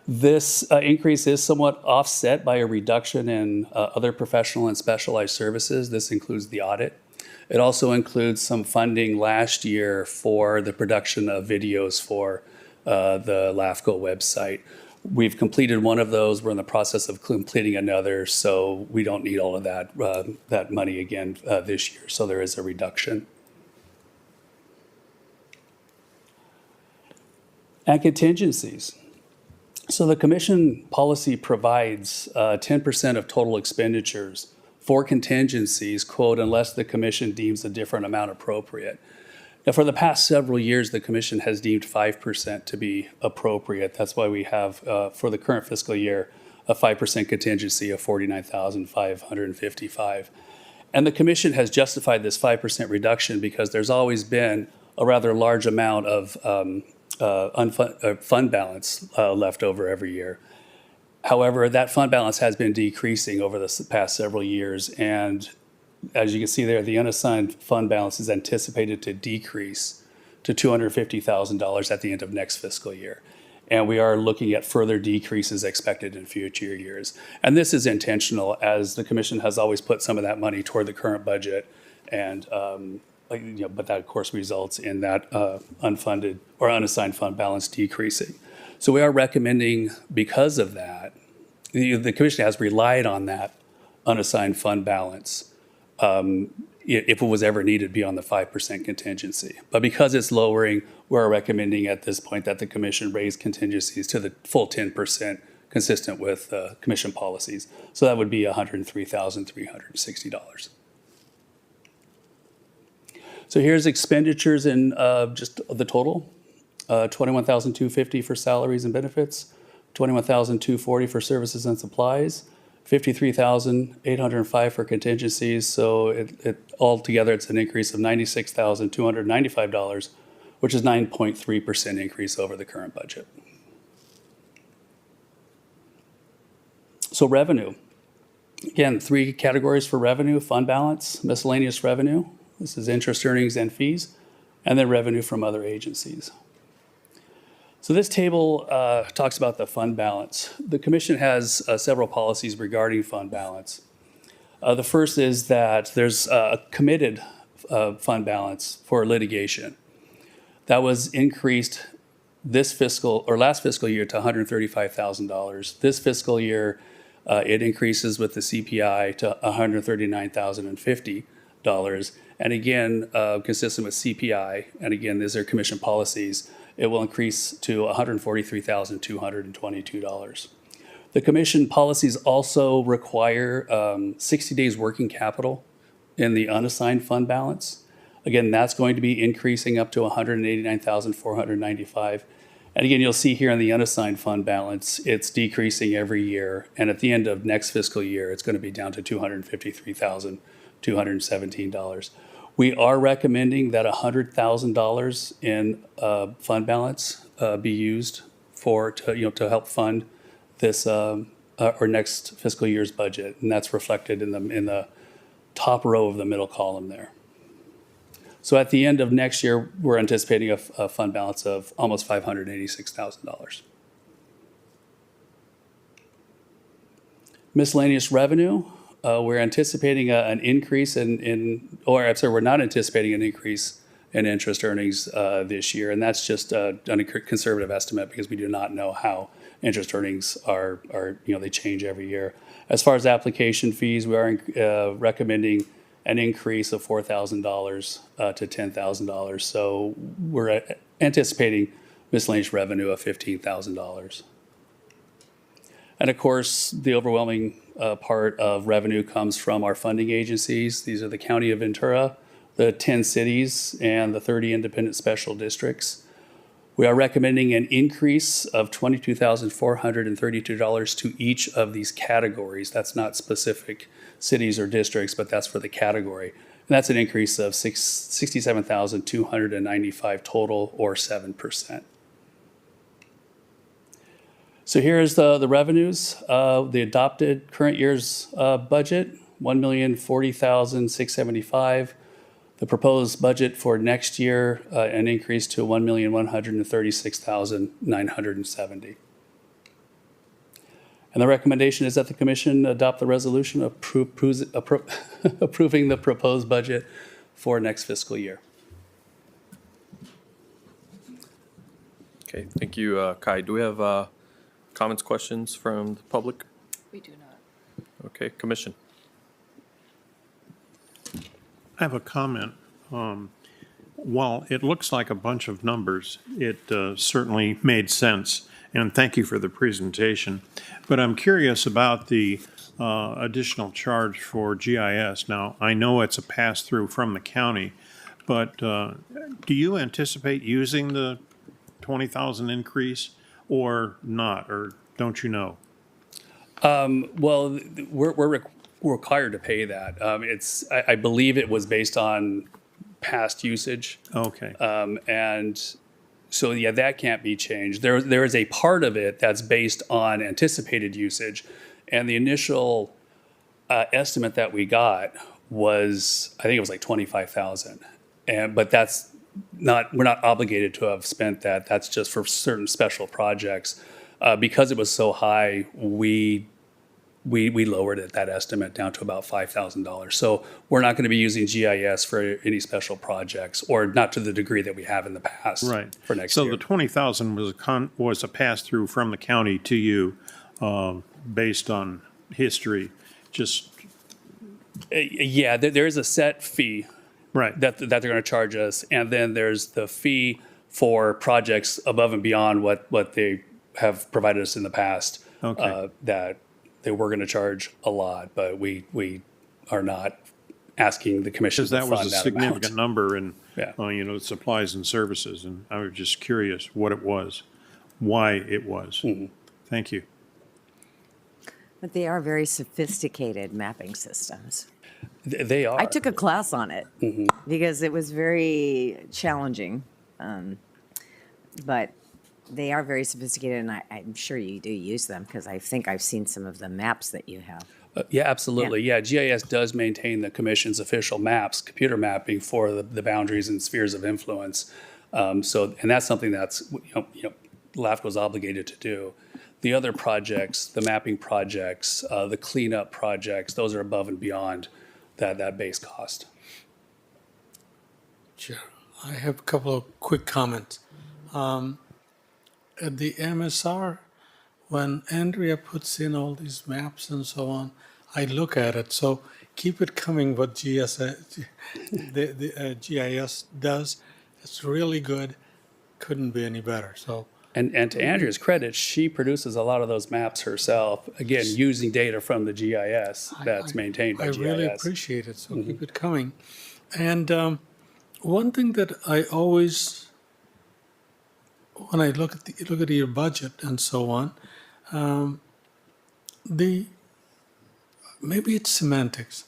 S4: This increase is somewhat offset by a reduction in other professional and specialized services. This includes the audit. It also includes some funding last year for the production of videos for the LAFCO website. We've completed one of those. We're in the process of completing another, so we don't need all of that money again this year. So there is a reduction. And contingencies. So the commission policy provides 10% of total expenditures for contingencies, quote, unless the commission deems a different amount appropriate. Now, for the past several years, the commission has deemed 5% to be appropriate. That's why we have, for the current fiscal year, a 5% contingency of $49,555. And the commission has justified this 5% reduction because there's always been a rather large amount of fund balance left over every year. However, that fund balance has been decreasing over the past several years, and as you can see there, the unassigned fund balance is anticipated to decrease to $250,000 at the end of next fiscal year. And we are looking at further decreases expected in future years. And this is intentional, as the commission has always put some of that money toward the current budget, and but that, of course, results in that unfunded or unassigned fund balance decreasing. So we are recommending, because of that, the commission has relied on that unassigned fund balance if it was ever needed beyond the 5% contingency. But because it's lowering, we're recommending at this point that the commission raise contingencies to the full 10%, consistent with commission policies. So that would be $103,360. So here's expenditures in just the total. $21,250 for salaries and benefits, $21,240 for services and supplies, $53,805 for contingencies. So it altogether, it's an increase of $96,295, which is 9.3% increase over the current budget. So revenue. Again, three categories for revenue: fund balance, miscellaneous revenue. This is interest, earnings, and fees, and then revenue from other agencies. So this table talks about the fund balance. The commission has several policies regarding fund balance. The first is that there's a committed fund balance for litigation. That was increased this fiscal or last fiscal year to $135,000. This fiscal year, it increases with the CPI to $139,050. And again, consistent with CPI, and again, these are commission policies, it will increase to $143,222. The commission policies also require 60 days working capital in the unassigned fund balance. Again, that's going to be increasing up to $189,495. And again, you'll see here in the unassigned fund balance, it's decreasing every year. And at the end of next fiscal year, it's going to be down to $253,217. We are recommending that $100,000 in fund balance be used to help fund this or next fiscal year's budget, and that's reflected in the top row of the middle column there. So at the end of next year, we're anticipating a fund balance of almost $586,000. Miscellaneous revenue, we're anticipating an increase we're not anticipating an increase in interest earnings this year, and that's just a conservative estimate because we do not know how interest earnings are they change every year. As far as application fees, we are recommending an increase of $4,000 to $10,000. So we're anticipating miscellaneous revenue of $15,000. And of course, the overwhelming part of revenue comes from our funding agencies. These are the County of Ventura, the 10 cities, and the 30 independent special districts. We are recommending an increase of $22,432 to each of these categories. That's not specific cities or districts, but that's for the category. And that's an increase of $67,295 total, or 7%. So here's the revenues. The adopted current year's budget, $1,040,675. The proposed budget for next year, an increase to $1,136,970. And the recommendation is that the commission adopt the resolution approving the proposed budget for next fiscal year.
S2: Okay, thank you, Kai. Do we have comments, questions from the public?
S5: We do not.
S2: Okay, commission.
S7: I have a comment. While it looks like a bunch of numbers, it certainly made sense, and thank you for the presentation. But I'm curious about the additional charge for GIS. Now, I know it's a pass-through from the county, but do you anticipate using the 20,000 increase or not, or don't you know?
S4: Well, we're required to pay that. I believe it was based on past usage.
S7: Okay.
S4: And so, yeah, that can't be changed. There is a part of it that's based on anticipated usage. And the initial estimate that we got was, I think it was like 25,000. But that's not, we're not obligated to have spent that. That's just for certain special projects. Because it was so high, we lowered that estimate down to about $5,000. So we're not going to be using GIS for any special projects, or not to the degree that we have in the past.
S7: Right.
S4: For next
S7: So
S4: year.
S7: the 20,000 was a pass-through from the county to you based on history, just,
S4: Yeah, there is a set fee
S7: right.
S4: that they're going to charge us, and then there's the fee for projects above and beyond what they have provided us in the past.
S7: Okay.
S4: That they were going to charge a lot, but we are not asking the commission
S7: Because
S4: to
S7: that
S4: fund
S7: was a
S4: that
S7: significant
S4: amount.
S7: number in,
S4: Yeah.
S7: supplies and services, and I was just curious what it was, why it was.
S4: Mm-hmm.
S7: Thank you.
S9: But they are very sophisticated mapping systems.
S4: They are.
S9: I took a class on it because it was very challenging. But they are very sophisticated, and I'm sure you do use them because I think I've seen some of the maps that you have.
S4: Yeah, absolutely. Yeah, GIS does maintain the commission's official maps, computer mapping for the boundaries and spheres of influence. And that's something that's LAFCO's obligated to do. The other projects, the mapping projects, the cleanup projects, those are above and beyond that base cost.
S3: Chair, I have a couple of quick comments. At the MSR, when Andrea puts in all these maps and so on, I look at it. So keep it coming what the GIS does. It's really good. Couldn't be any better. So
S4: And to Andrea's credit, she produces a lot of those maps herself, again, using data from the GIS that's maintained by
S3: I
S4: GIS.
S3: really appreciate it, so keep it coming. And one thing that I always, when I look at your budget and so on, maybe it's semantics.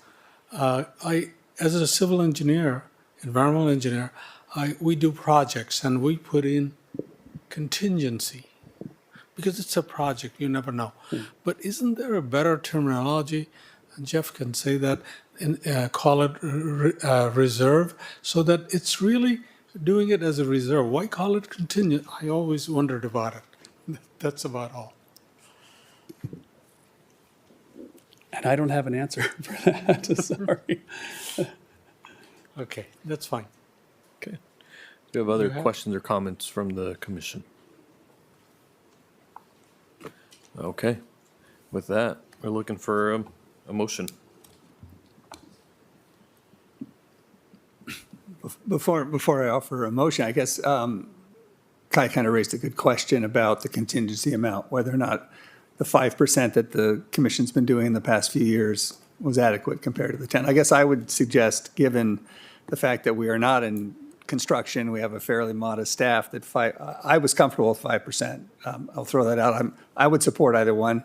S3: As a civil engineer, environmental engineer, we do projects and we put in contingency because it's a project, you never know. But isn't there a better terminology? And Jeff can say that, call it reserve, so that it's really doing it as a reserve. Why call it contingent? I always wondered about it. That's about all.
S4: And I don't have an answer for that, sorry.
S3: Okay, that's fine.
S2: Okay. Do you have other
S3: You have-
S2: questions or comments from the commission? Okay. With that, we're looking for a motion.
S8: Before I offer a motion, I guess Kai kind of raised a good question about the contingency amount, whether or not the 5% that the commission's been doing in the past few years was adequate compared to the 10. I guess I would suggest, given the fact that we are not in construction, we have a fairly modest staff, that I was comfortable with 5%. I'll throw that out. I would support either one,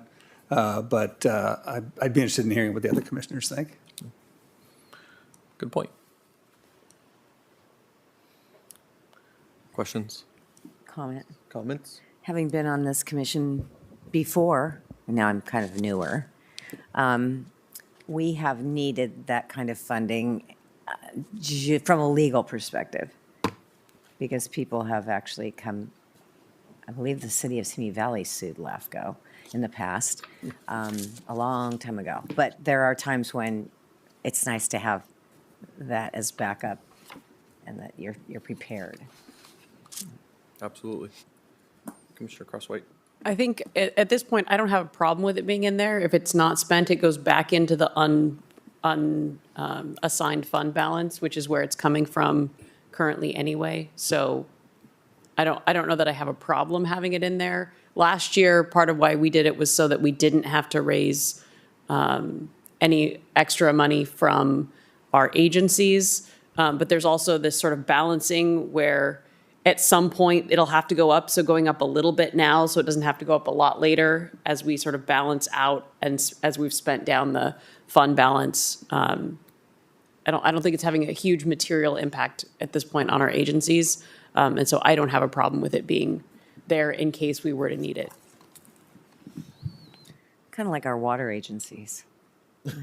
S8: but I'd be interested in hearing what the other commissioners think.
S2: Good point. Questions,
S9: Comment.
S2: comments?
S9: Having been on this commission before, and now I'm kind of newer, we have needed that kind of funding from a legal perspective, because people have actually come, I believe the city of Simi Valley sued LAFCO in the past, a long time ago. But there are times when it's nice to have that as backup and that you're prepared.
S2: Absolutely. Commissioner Crosswhite?
S5: I think at this point, I don't have a problem with it being in there. If it's not spent, it goes back into the unassigned fund balance, which is where it's coming from currently anyway. So I don't know that I have a problem having it in there. Last year, part of why we did it was so that we didn't have to raise any extra money from our agencies. But there's also this sort of balancing where at some point it'll have to go up. So going up a little bit now, so it doesn't have to go up a lot later as we sort of balance out and as we've spent down the fund balance. I don't think it's having a huge material impact at this point on our agencies. And so I don't have a problem with it being there in case we were to need it.
S9: Kind of like our water agencies.
S2: All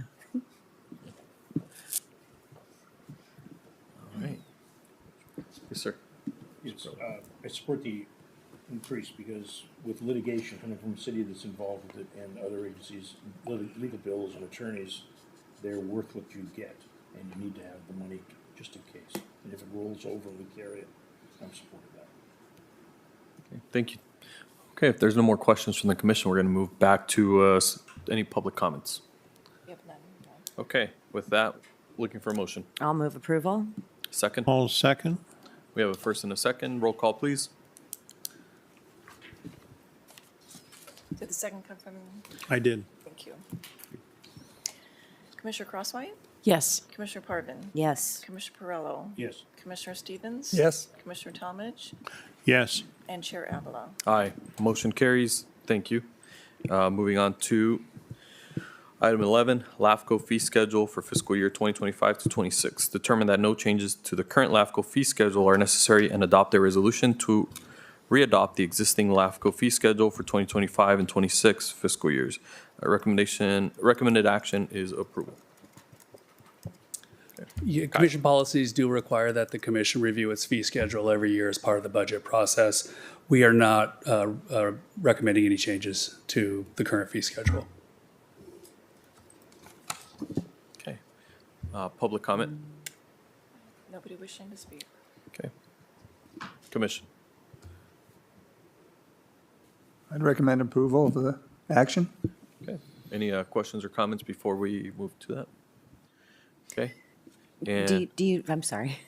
S2: right. Yes, sir.
S11: Yes, I support the increase because with litigation coming from a city that's involved with it and other agencies, legal bills and attorneys, they're worth what you get, and you need to have the money just in case. And if it rolls over, we carry it. I'm supportive of that.
S2: Thank you. Okay, if there's no more questions from the commission, we're going to move back to any public comments. Okay, with that, looking for a motion.
S9: I'll move approval.
S2: Second?
S7: Paul, second?
S2: We have a first and a second. Roll call, please.
S6: Did the second come from?
S7: I did.
S6: Thank you. Commissioner Crosswhite,
S5: Yes.
S6: Commissioner Parvin,
S9: Yes.
S6: Commissioner Perillo,
S11: Yes.
S6: Commissioner Stevens.
S8: Yes.
S6: Commissioner Talmadge,
S7: Yes.
S6: and Chair Avila.
S2: Aye. Motion carries. Thank you. Moving on to item 11, LAFCO fee schedule for fiscal year 2025 to 26. Determine that no changes to the current LAFCO fee schedule are necessary and adopt a resolution to readopt the existing LAFCO fee schedule for 2025 and 26 fiscal years. Recommended action is approval.
S4: Commission policies do require that the commission review its fee schedule every year as part of the budget process. We are not recommending any changes to the current fee schedule.
S2: Okay. Public comment?
S6: Nobody wishing to speak.
S2: Okay. Commission?
S8: I'd recommend approval of the action.
S2: Okay. Any questions or comments before we move to that? Okay. And
S9: I'm sorry.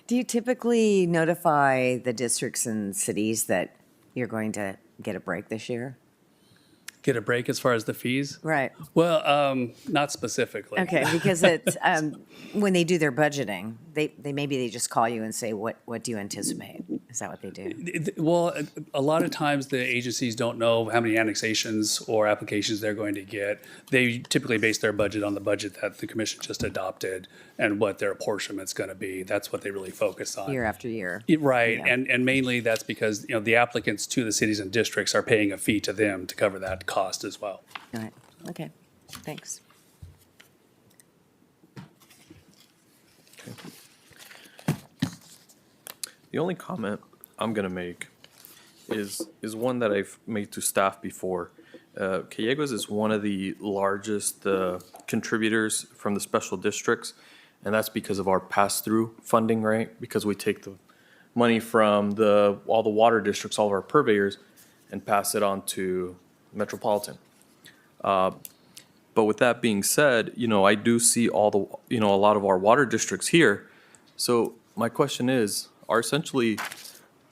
S9: Do you typically notify the districts and cities that you're going to get a break this year?
S4: Get a break as far as the fees?
S9: Right.
S4: Well, not specifically.
S9: Okay, because it's, when they do their budgeting, they just call you and say, what do you anticipate? Is that what they do?
S4: Well, a lot of times the agencies don't know how many annexations or applications they're going to get. They typically base their budget on the budget that the commission just adopted and what their apportionment's going to be. That's what they really focus on.
S9: Year after year?
S4: Right,
S9: Yeah.
S4: and mainly that's because, the applicants to the cities and districts are paying a fee to them to cover that cost as well.
S9: All right, okay, thanks.
S2: the only comment I'm gonna make is one that I've made to staff before. Calleguas is one of the largest contributors from the special districts, and that's because of our pass-through funding, right? Because we take the money from all the water districts, all of our purveyors, and pass it on to Metropolitan. But with that being said, I do see a lot of our water districts here. So my question is, are essentially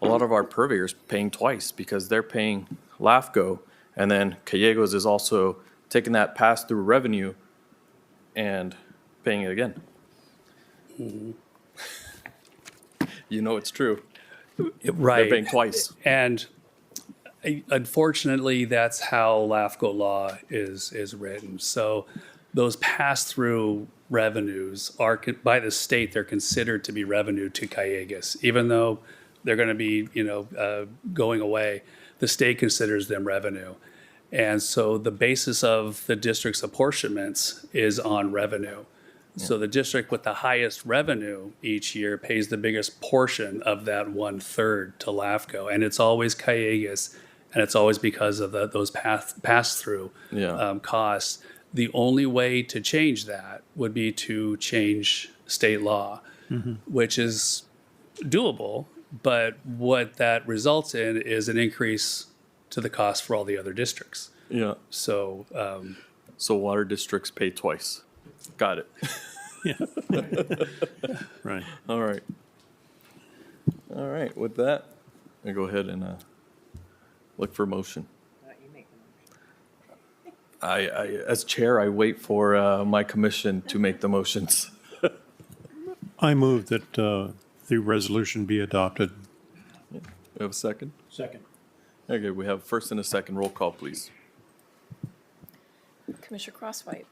S2: a lot of our purveyors paying twice because they're paying LAFCO, and then Calleguas is also taking that pass-through revenue and paying it again? It's true.
S4: Right.
S2: They're paying twice.
S4: And unfortunately, that's how LAFCO law is written. So those pass-through revenues are, by the state, they're considered to be revenue to Calleguas. Even though they're going to be, going away, the state considers them revenue. And so the basis of the district's apportionments is on revenue. So the district with the highest revenue each year pays the biggest portion of that 1/3 to LAFCO. And it's always Calleguas, and it's always because of those pass-through
S2: Yeah.
S4: costs. The only way to change that would be to change state law, which is doable, but what that results in is an increase to the cost for all the other districts.
S2: Yeah.
S4: So,
S2: So water districts pay twice. Got it.
S7: Right.
S2: All right. All right, with that, I go ahead and look for motion. As chair, I wait for my commission to make the motions.
S7: I move that the resolution be adopted.
S2: We have a second?
S11: Second.
S2: Okay, we have first and a second. Roll call, please.
S6: Commissioner Crosswhite,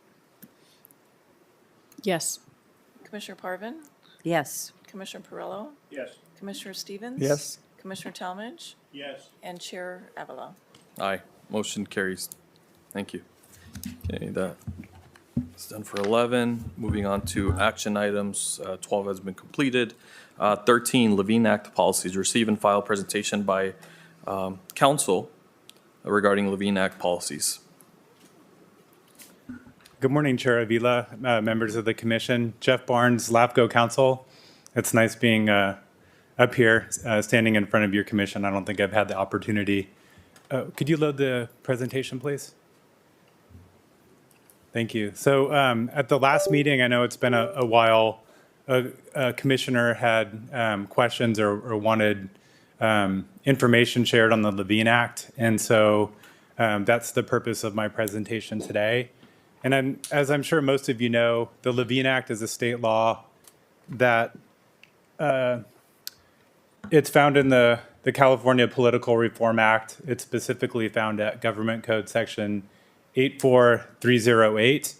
S5: Yes.
S6: Commissioner Parvin,
S9: Yes.
S6: Commissioner Perillo,
S11: Yes.
S6: Commissioner Stevens.
S8: Yes.
S6: Commissioner Talmadge,
S11: Yes.
S6: and Chair Avila.
S2: Aye, motion carries. Thank you. Okay, that's done for 11. Moving on to action items, 12 has been completed. 13, Levine Act policies, receive and file presentation by council regarding Levine Act policies.
S12: Good morning, Chair Avila, members of the commission. Jeff Barnes, LAFCO Council. It's nice being up here, standing in front of your commission. I don't think I've had the opportunity. Could you load the presentation, please? Thank you. So at the last meeting, I know it's been a while, a commissioner had questions or wanted information shared on the Levine Act. And so that's the purpose of my presentation today. And as I'm sure most of you know, the Levine Act is a state law that it's found in the California Political Reform Act. It's specifically found at Government Code Section 84308,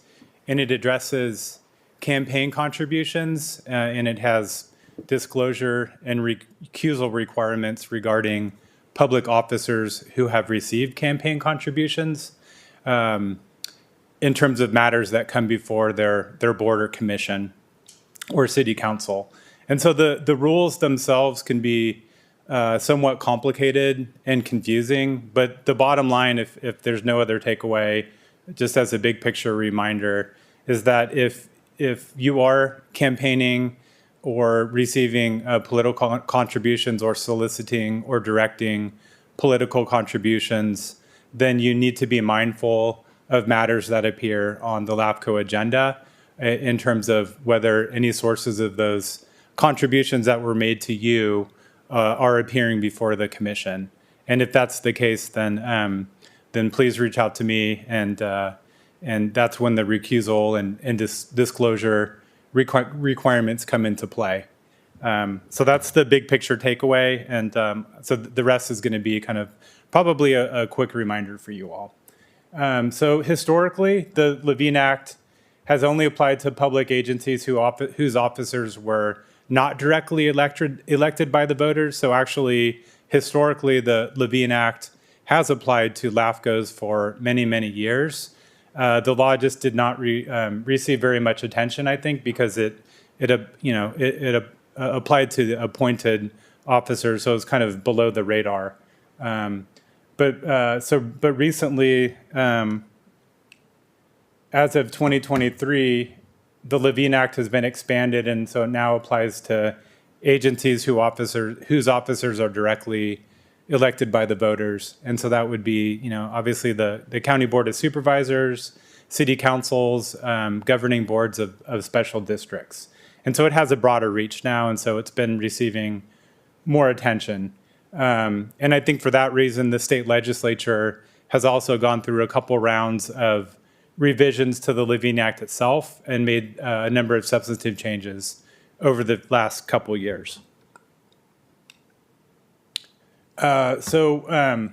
S12: and it addresses campaign contributions, and it has disclosure and recusal requirements regarding public officers who have received campaign contributions. In terms of matters that come before their board or commission. or city council. And so the rules themselves can be somewhat complicated and confusing, but the bottom line, if there's no other takeaway, just as a big picture reminder, is that if you are campaigning or receiving political contributions or soliciting or directing political contributions, then you need to be mindful of matters that appear on the LAFCO agenda in terms of whether any sources of those contributions that were made to you are appearing before the commission. And if that's the case, then please reach out to me, and that's when the recusal and disclosure requirements come into play. So that's the big picture takeaway, and so the rest is going to be kind of probably a quick reminder for you all. So historically, the Levine Act has only applied to public agencies whose officers were not directly elected by the voters. So actually, historically, the Levine Act has applied to LAFCOs for many, many years. The law just did not receive very much attention, I think, because it applied to the appointed officers, so it's kind of below the radar. But recently, as of 2023, the Levine Act has been expanded, and so it now applies to agencies whose officers are directly elected by the voters. And so that would be, obviously the County Board of Supervisors, city councils, governing boards of special districts. And so it has a broader reach now, and so it's been receiving more attention. And I think for that reason, the state legislature has also gone through a couple rounds of revisions to the Levine Act itself and made a number of substantive changes over the last couple years. The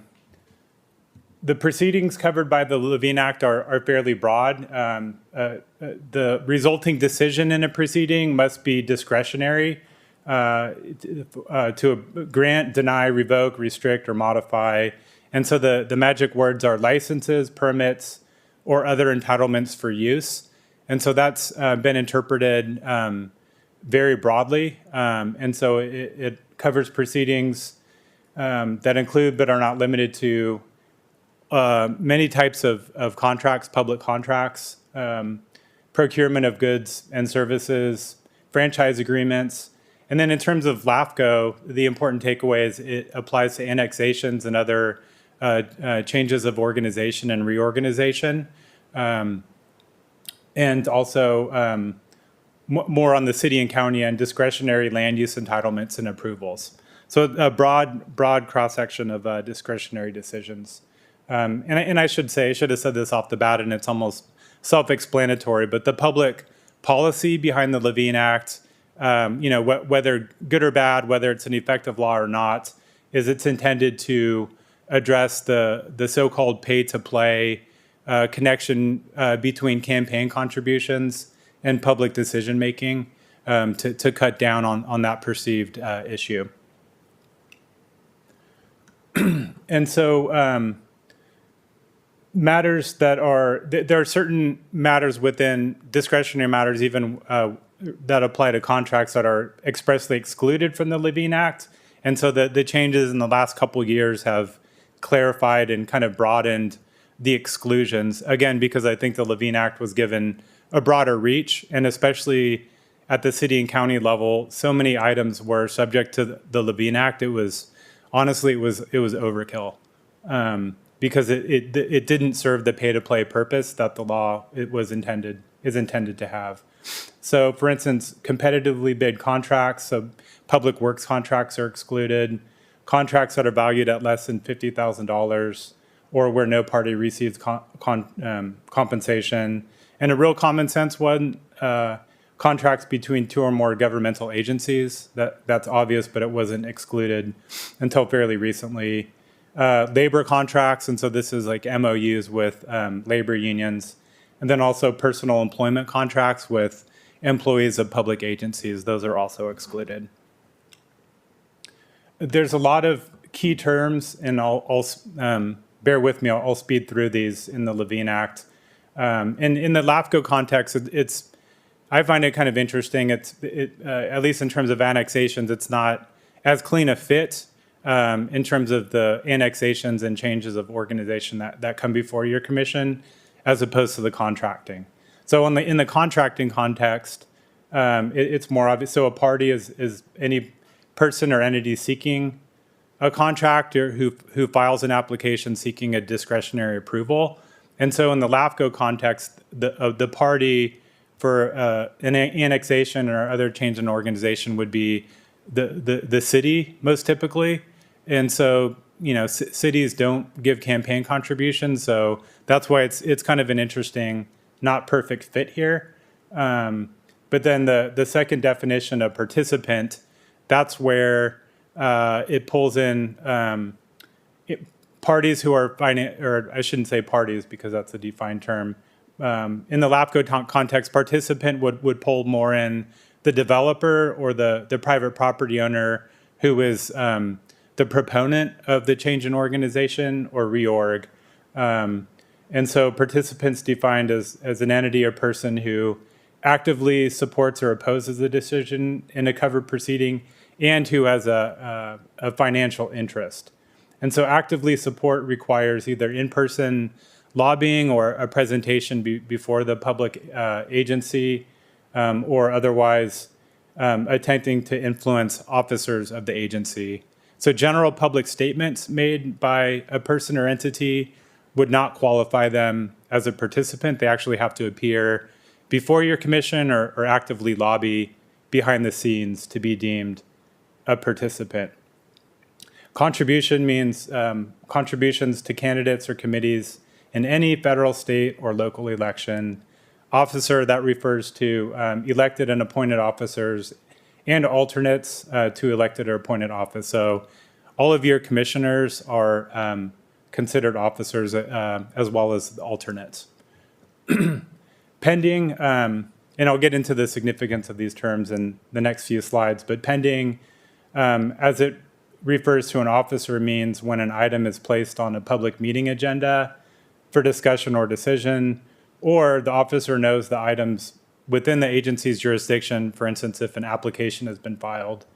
S12: proceedings covered by the Levine Act are fairly broad. The resulting decision in a proceeding must be discretionary to grant, deny, revoke, restrict, or modify. And so the magic words are licenses, permits, or other entitlements for use. And so that's been interpreted very broadly. And so it covers proceedings that include but are not limited to many types of contracts, public contracts, procurement of goods and services, franchise agreements. And then in terms of LAFCO, the important takeaway is it applies to annexations and other changes of organization and reorganization. And also more on the city and county and discretionary land use entitlements and approvals. So a broad cross-section of discretionary decisions. And I should have said this off the bat, and it's almost self-explanatory, but the public policy behind the Levine Act, whether good or bad, whether it's an effective law or not, is it's intended to address the so-called pay-to-play connection between campaign contributions and public decision-making to cut down on that perceived issue. And so matters there are certain matters within discretionary matters even that apply to contracts that are expressly excluded from the Levine Act. And so the changes in the last couple of years have clarified and kind of broadened the exclusions, again, because I think the Levine Act was given a broader reach, and especially at the city and county level, so many items were subject to the Levine Act. It was overkill because it didn't serve the pay-to-play purpose that the law is intended to have. So, for instance, competitively bid contracts, so public works contracts are excluded, contracts that are valued at less than $50,000, or where no party receives compensation. And a real common sense one, contracts between two or more governmental agencies. That's obvious, but it wasn't excluded until fairly recently. Labor contracts, and so this is like MOUs with labor unions. And then also personal employment contracts with employees of public agencies. Those are also excluded. There's a lot of key terms, and I'll bear with me, I'll speed through these in the Levine Act. And in the LAFCO context, it's I find it kind of interesting. At least in terms of annexations, it's not as clean a fit in terms of the annexations and changes of organization that come before your commission, as opposed to the contracting. So in the contracting context, it's more obvious. So a party is any person or entity seeking a contractor who files an application seeking a discretionary approval. And so in the LAFCO context, the party for an annexation or other change in organization would be the city most typically. And so, cities don't give campaign contributions. So that's why it's kind of an interesting, not perfect fit here. But then the second definition of participant, that's where it pulls in parties who are or I shouldn't say parties because that's a defined term. In the LAFCO context, participant would pull more in the developer or the private property owner who is the proponent of the change in organization or reorg. And so participants defined as an entity or person who actively supports or opposes the decision in a covered proceeding and who has a financial interest. And so actively support requires either in-person lobbying or a presentation before the public agency or otherwise attempting to influence officers of the agency. So general public statements made by a person or entity would not qualify them as a participant. They actually have to appear before your commission or actively lobby behind the scenes to be deemed a participant. Contribution means contributions to candidates or committees in any federal, state, or local election. Officer, that refers to elected and appointed officers and alternates to elected or appointed office. So all of your commissioners are considered officers as well as alternates. Pending, and I'll get into the significance of these terms in the next few slides, but pending, as it refers to an officer, means when an item is placed on a public meeting agenda for discussion or decision, or the officer knows the items within the agency's jurisdiction, for instance, if an application has been filed,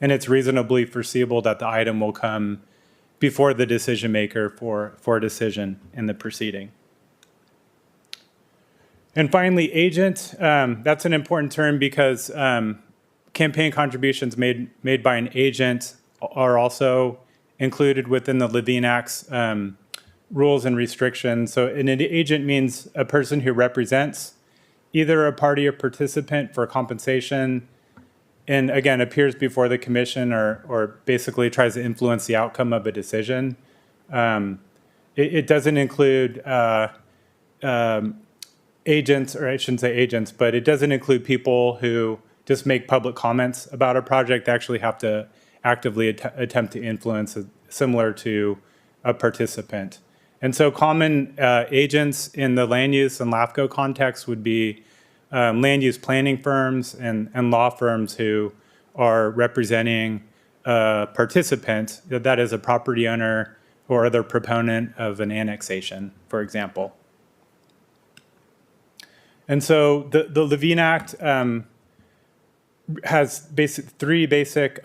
S12: and it's reasonably foreseeable that the item will come before the decision maker for a decision in the proceeding. And finally, agent, that's an important term because campaign contributions made by an agent are also included within the Levine Act's rules and restrictions. So an agent means a person who represents either a party or participant for compensation and, again, appears before the commission or basically tries to influence the outcome of a decision. It doesn't include agents, or I shouldn't say agents, but it doesn't include people who just make public comments about a project. They actually have to actively attempt to influence, similar to a participant. And so common agents in the land use and LAFCO context would be land use planning firms and law firms who are representing a participant, that is a property owner or other proponent of an annexation, for example. And so the Levine Act has three basic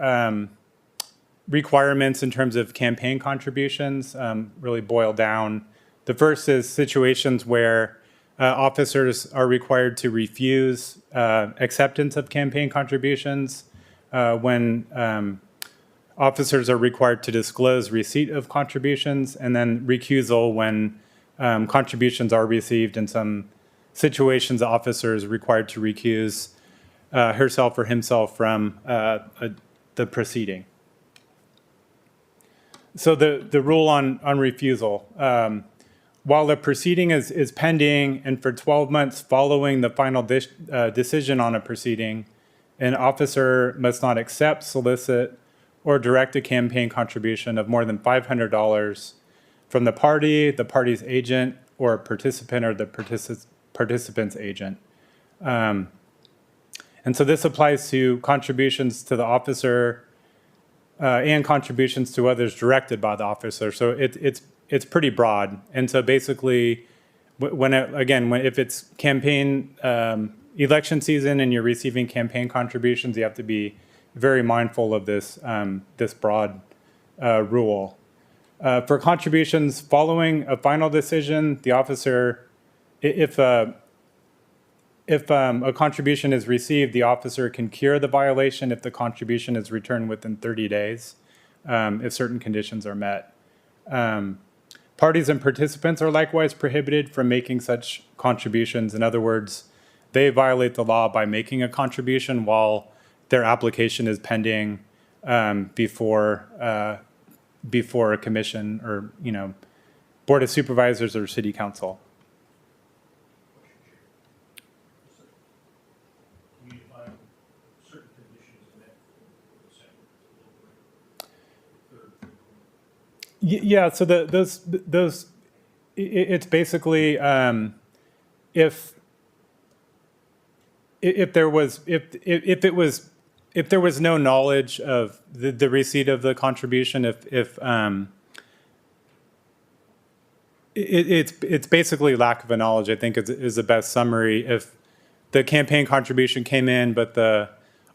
S12: requirements in terms of campaign contributions, really boiled down. The first is situations where officers are required to refuse acceptance of campaign contributions when officers are required to disclose receipt of contributions, and then recusal when contributions are received. In some situations, the officer is required to recuse herself or himself from the proceeding. So the rule on refusal, while the proceeding is pending and for 12 months following the final decision on a proceeding, an officer must not accept, solicit, or direct a campaign contribution of more than $500 from the party's agent, or a participant or the participant's agent. And so this applies to contributions to the officer and contributions to others directed by the officer. So it's pretty broad. And so basically, if it's campaign election season and you're receiving campaign contributions, you have to be very mindful of this this broad rule. For contributions following a final decision, the officer, if a contribution is received, the officer can cure the violation if the contribution is returned within 30 days, if certain conditions are met. Parties and participants are likewise prohibited from making such contributions. In other words, they violate the law by making a contribution while their application is pending before a commission or, board of supervisors or city council.
S11: Can you define certain conditions met for consent?
S12: Yeah, so those it's basically if there was no knowledge of the receipt of the contribution, it's basically lack of a knowledge, I think is the best summary. If the campaign contribution came in, but the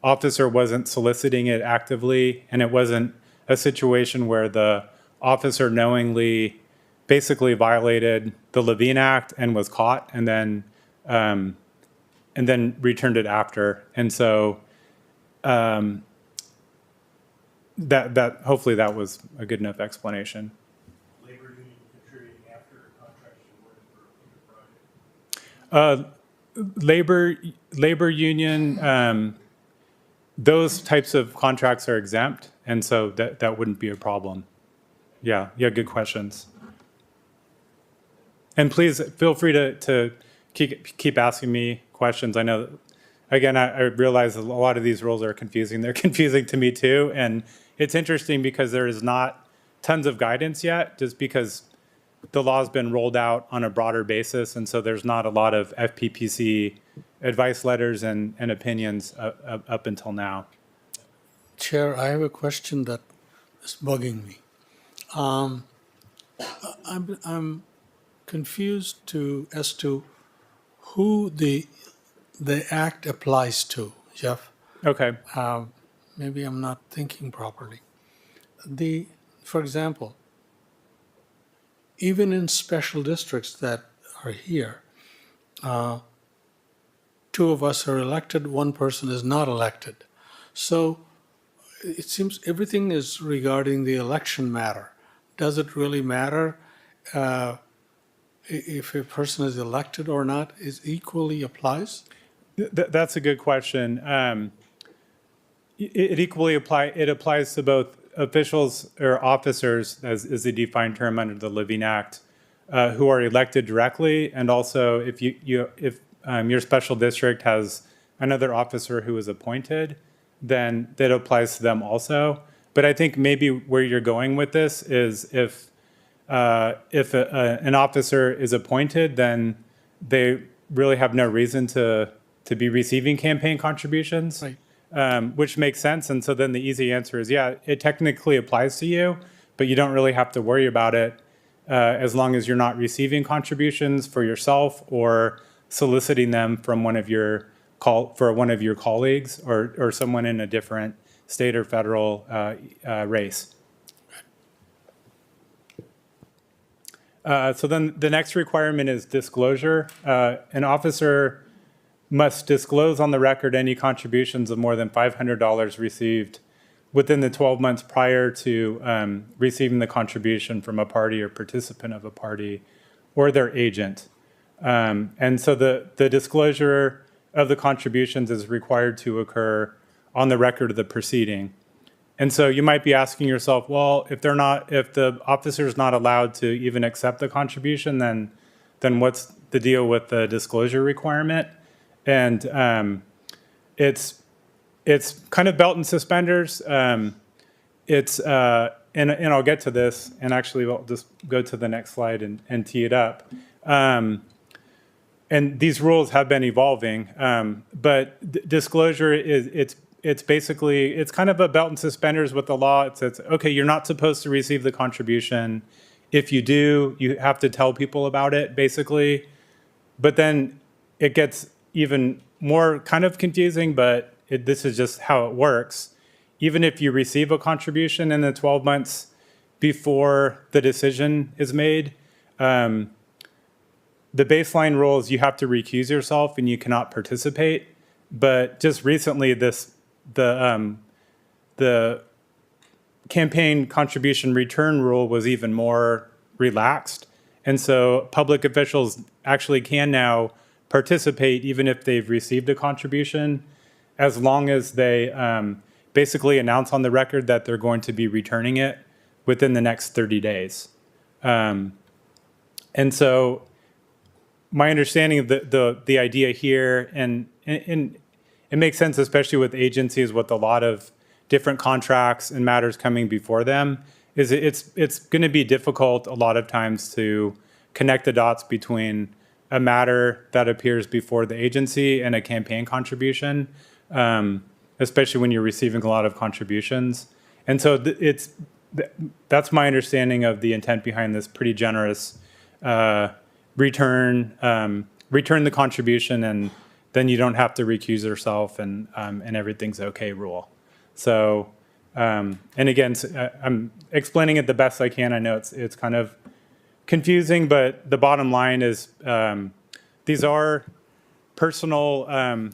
S12: officer wasn't soliciting it actively, and it wasn't a situation where the officer knowingly basically violated the Levine Act and was caught, and then returned it after. And so that hopefully that was a good enough explanation.
S11: Labor union contributing after a contract is awarded for a project?
S12: Labor union, those types of contracts are exempt, and so that wouldn't be a problem. Yeah, good questions. And please feel free to keep asking me questions. I know, again, I realize a lot of these rules are confusing. They're confusing to me too, and it's interesting because there is not tons of guidance yet, just because the law's been rolled out on a broader basis, and so there's not a lot of FPPC advice letters and opinions up until now.
S3: Chair, I have a question that is bugging me. I'm confused as to who the act applies to, Jeff.
S12: Okay.
S3: Maybe I'm not thinking properly. For example, even in special districts that are here, 2 of us are elected, 1 person is not elected. So it seems everything is regarding the election matter. Does it really matter if a person is elected or not? It equally applies?
S12: That's a good question. It applies to both officials or officers, as is the defined term under the Levine Act, who are elected directly, and also if your special district has another officer who is appointed, then that applies to them also. But I think maybe where you're going with this is if an officer is appointed, then they really have no reason to be receiving campaign contributions,
S3: Right.
S12: Which makes sense. And so then the easy answer is, yeah, it technically applies to you, but you don't really have to worry about it as long as you're not receiving contributions for yourself or soliciting them from one of your colleagues or someone in a different state or federal race. So then the next requirement is disclosure. An officer must disclose on the record any contributions of more than $500 received within the 12 months prior to receiving the contribution from a party or participant of a party or their agent. And so the disclosure of the contributions is required to occur on the record of the proceeding. And so you might be asking yourself, well, if the officer is not allowed to even accept the contribution, then what's the deal with the disclosure requirement? And it's kind of belt and suspenders. And I'll get to this, and actually I'll just go to the next slide and tee it up. And these rules have been evolving, but disclosure it's basically kind of a belt and suspenders with the law. It says, okay, you're not supposed to receive the contribution If you do, you have to tell people about it, basically. But then it gets even more kind of confusing, but this is just how it works. Even if you receive a contribution in the 12 months before the decision is made, the baseline rule is you have to recuse yourself and you cannot participate. But just recently, the campaign contribution return rule was even more relaxed. And so public officials actually can now participate even if they've received a contribution, as long as they basically announce on the record that they're going to be returning it within the next 30 days. And so my understanding of the idea here, and it makes sense, especially with agencies with a lot of different contracts and matters coming before them, is it's going to be difficult a lot of times to connect the dots between a matter that appears before the agency and a campaign contribution, especially when you're receiving a lot of contributions. And so that's my understanding of the intent behind this pretty generous return the contribution, and then you don't have to recuse yourself, and everything's okay rule. So, and again, I'm explaining it the best I can. I know it's kind of confusing, but the bottom line is these are personal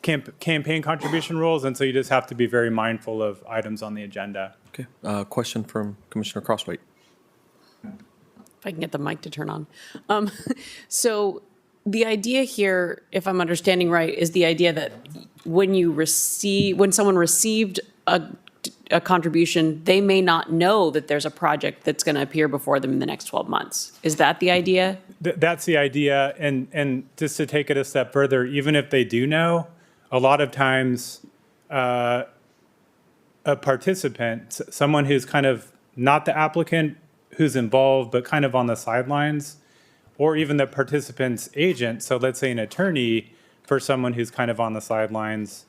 S12: campaign contribution rules, and so you just have to be very mindful of items on the agenda.
S2: Okay. Question from Commissioner Crosswhite.
S5: If I can get the mic to turn on. So the idea here, if I'm understanding right, is the idea that when someone received a contribution, they may not know that there's a project that's going to appear before them in the next 12 months. Is that the idea?
S12: That's the idea. And just to take it a step further, even if they do know, a lot of times a participant, someone who's kind of not the applicant, who's involved, but kind of on the sidelines, or even the participant's agent, so let's say an attorney for someone who's kind of on the sidelines,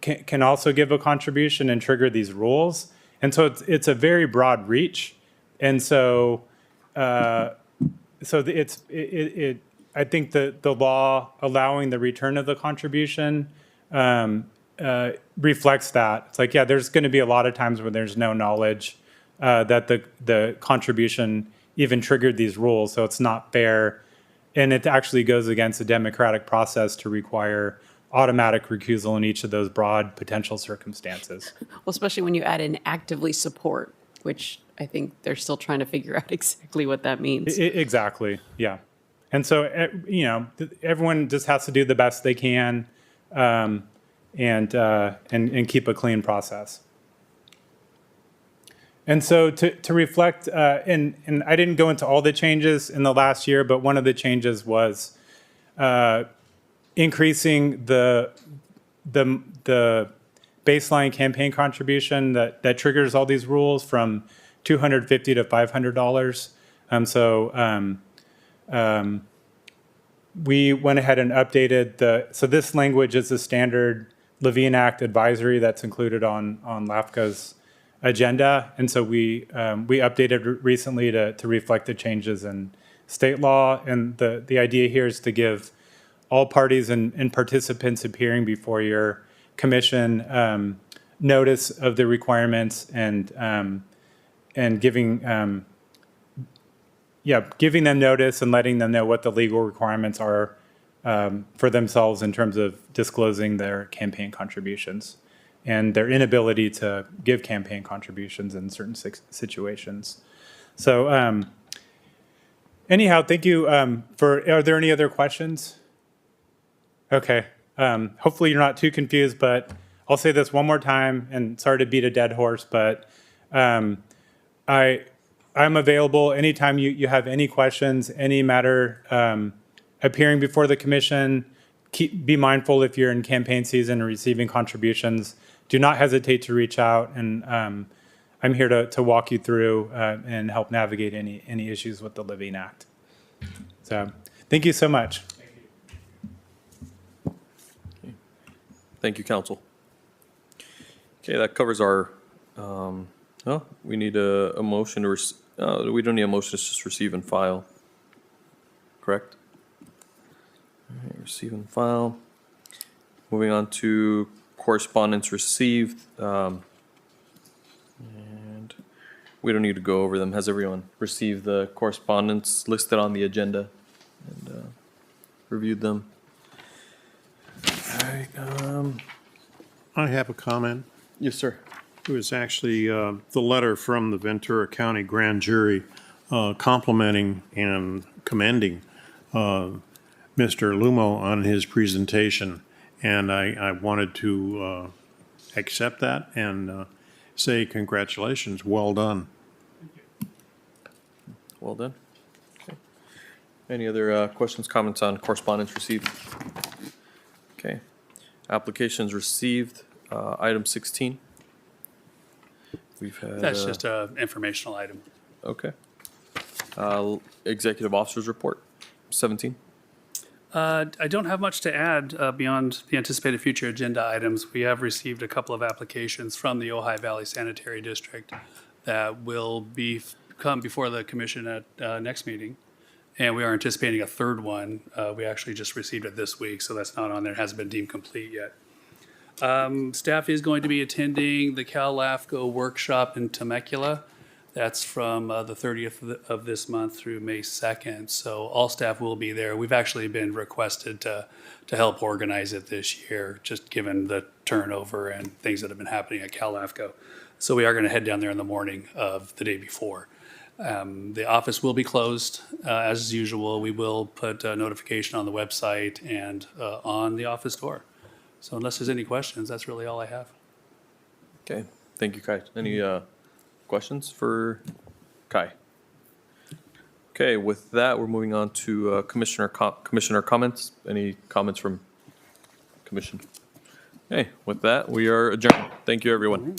S12: can also give a contribution and trigger these rules. And so it's a very broad reach. And so I think the law allowing the return of the contribution reflects that. It's like, yeah, there's going to be a lot of times where there's no knowledge that the contribution even triggered these rules. So it's not fair. And it actually goes against the democratic process to require automatic recusal in each of those broad potential circumstances.
S5: Well, especially when you add in actively support, which I think they're still trying to figure out exactly what that means.
S12: Exactly, yeah. And so, everyone just has to do the best they can and keep a clean process. And so to reflect, and I didn't go into all the changes in the last year, but one of the changes was increasing the baseline campaign contribution that triggers all these rules from $250 to $500. We went ahead and updated so this language is the standard Levine Act advisory that's included on LAFCO's agenda. And so we updated recently to reflect the changes in state law. And the idea here is to give all parties and participants appearing before your commission notice of the requirements and giving them notice and letting them know what the legal requirements are for themselves in terms of disclosing their campaign contributions and their inability to give campaign contributions in certain situations. So anyhow, thank you are there any other questions? Okay, hopefully you're not too confused, but I'll say this one more time, and sorry to beat a dead horse, but I'm available anytime you have any questions, any matter appearing before the commission. Be mindful if you're in campaign season and receiving contributions. Do not hesitate to reach out, and I'm here to walk you through and help navigate any issues with the Levine Act. So thank you so much.
S2: Thank you, counsel. Okay, that covers our Oh, we need a motion to, we don't need a motion, it's just receive and file. Correct? All right, receive and file. Moving on to correspondence received. And we don't need to go over them. Has everyone received the correspondence listed on the agenda and reviewed them? All right.
S7: I have a comment.
S2: Yes, sir.
S7: It was actually the letter from the Ventura County Grand Jury complimenting and commending Mr. Lumo on his presentation. And I wanted to accept that and say congratulations, well done.
S2: Well done. Okay. Any other questions, comments on correspondence received? Okay. Applications received, item 16. We've had.
S4: That's just an informational item.
S2: Okay. Executive officers report, 17.
S4: I don't have much to add beyond the anticipated future agenda items. We have received a couple of applications from the Ojai Valley Sanitary District that will come before the commission at next meeting. And we are anticipating a third one. We actually just received it this week, so that's not on there. It hasn't been deemed complete yet. Staff is going to be attending the Cal LAFCO workshop in Temecula. That's from the 30th of this month through May 2nd. So all staff will be there. We've actually been requested to help organize it this year, just given the turnover and things that have been happening at Cal LAFCO. So we are going to head down there in the morning of the day before. The office will be closed as usual. We will put a notification on the website and on the office door. So unless there's any questions, that's really all I have.
S2: Okay. Thank you, Kai. Any questions for Kai? Okay, with that, we're moving on to commissioner comments. Any comments from commission? Okay, with that, we are adjourned. Thank you, everyone.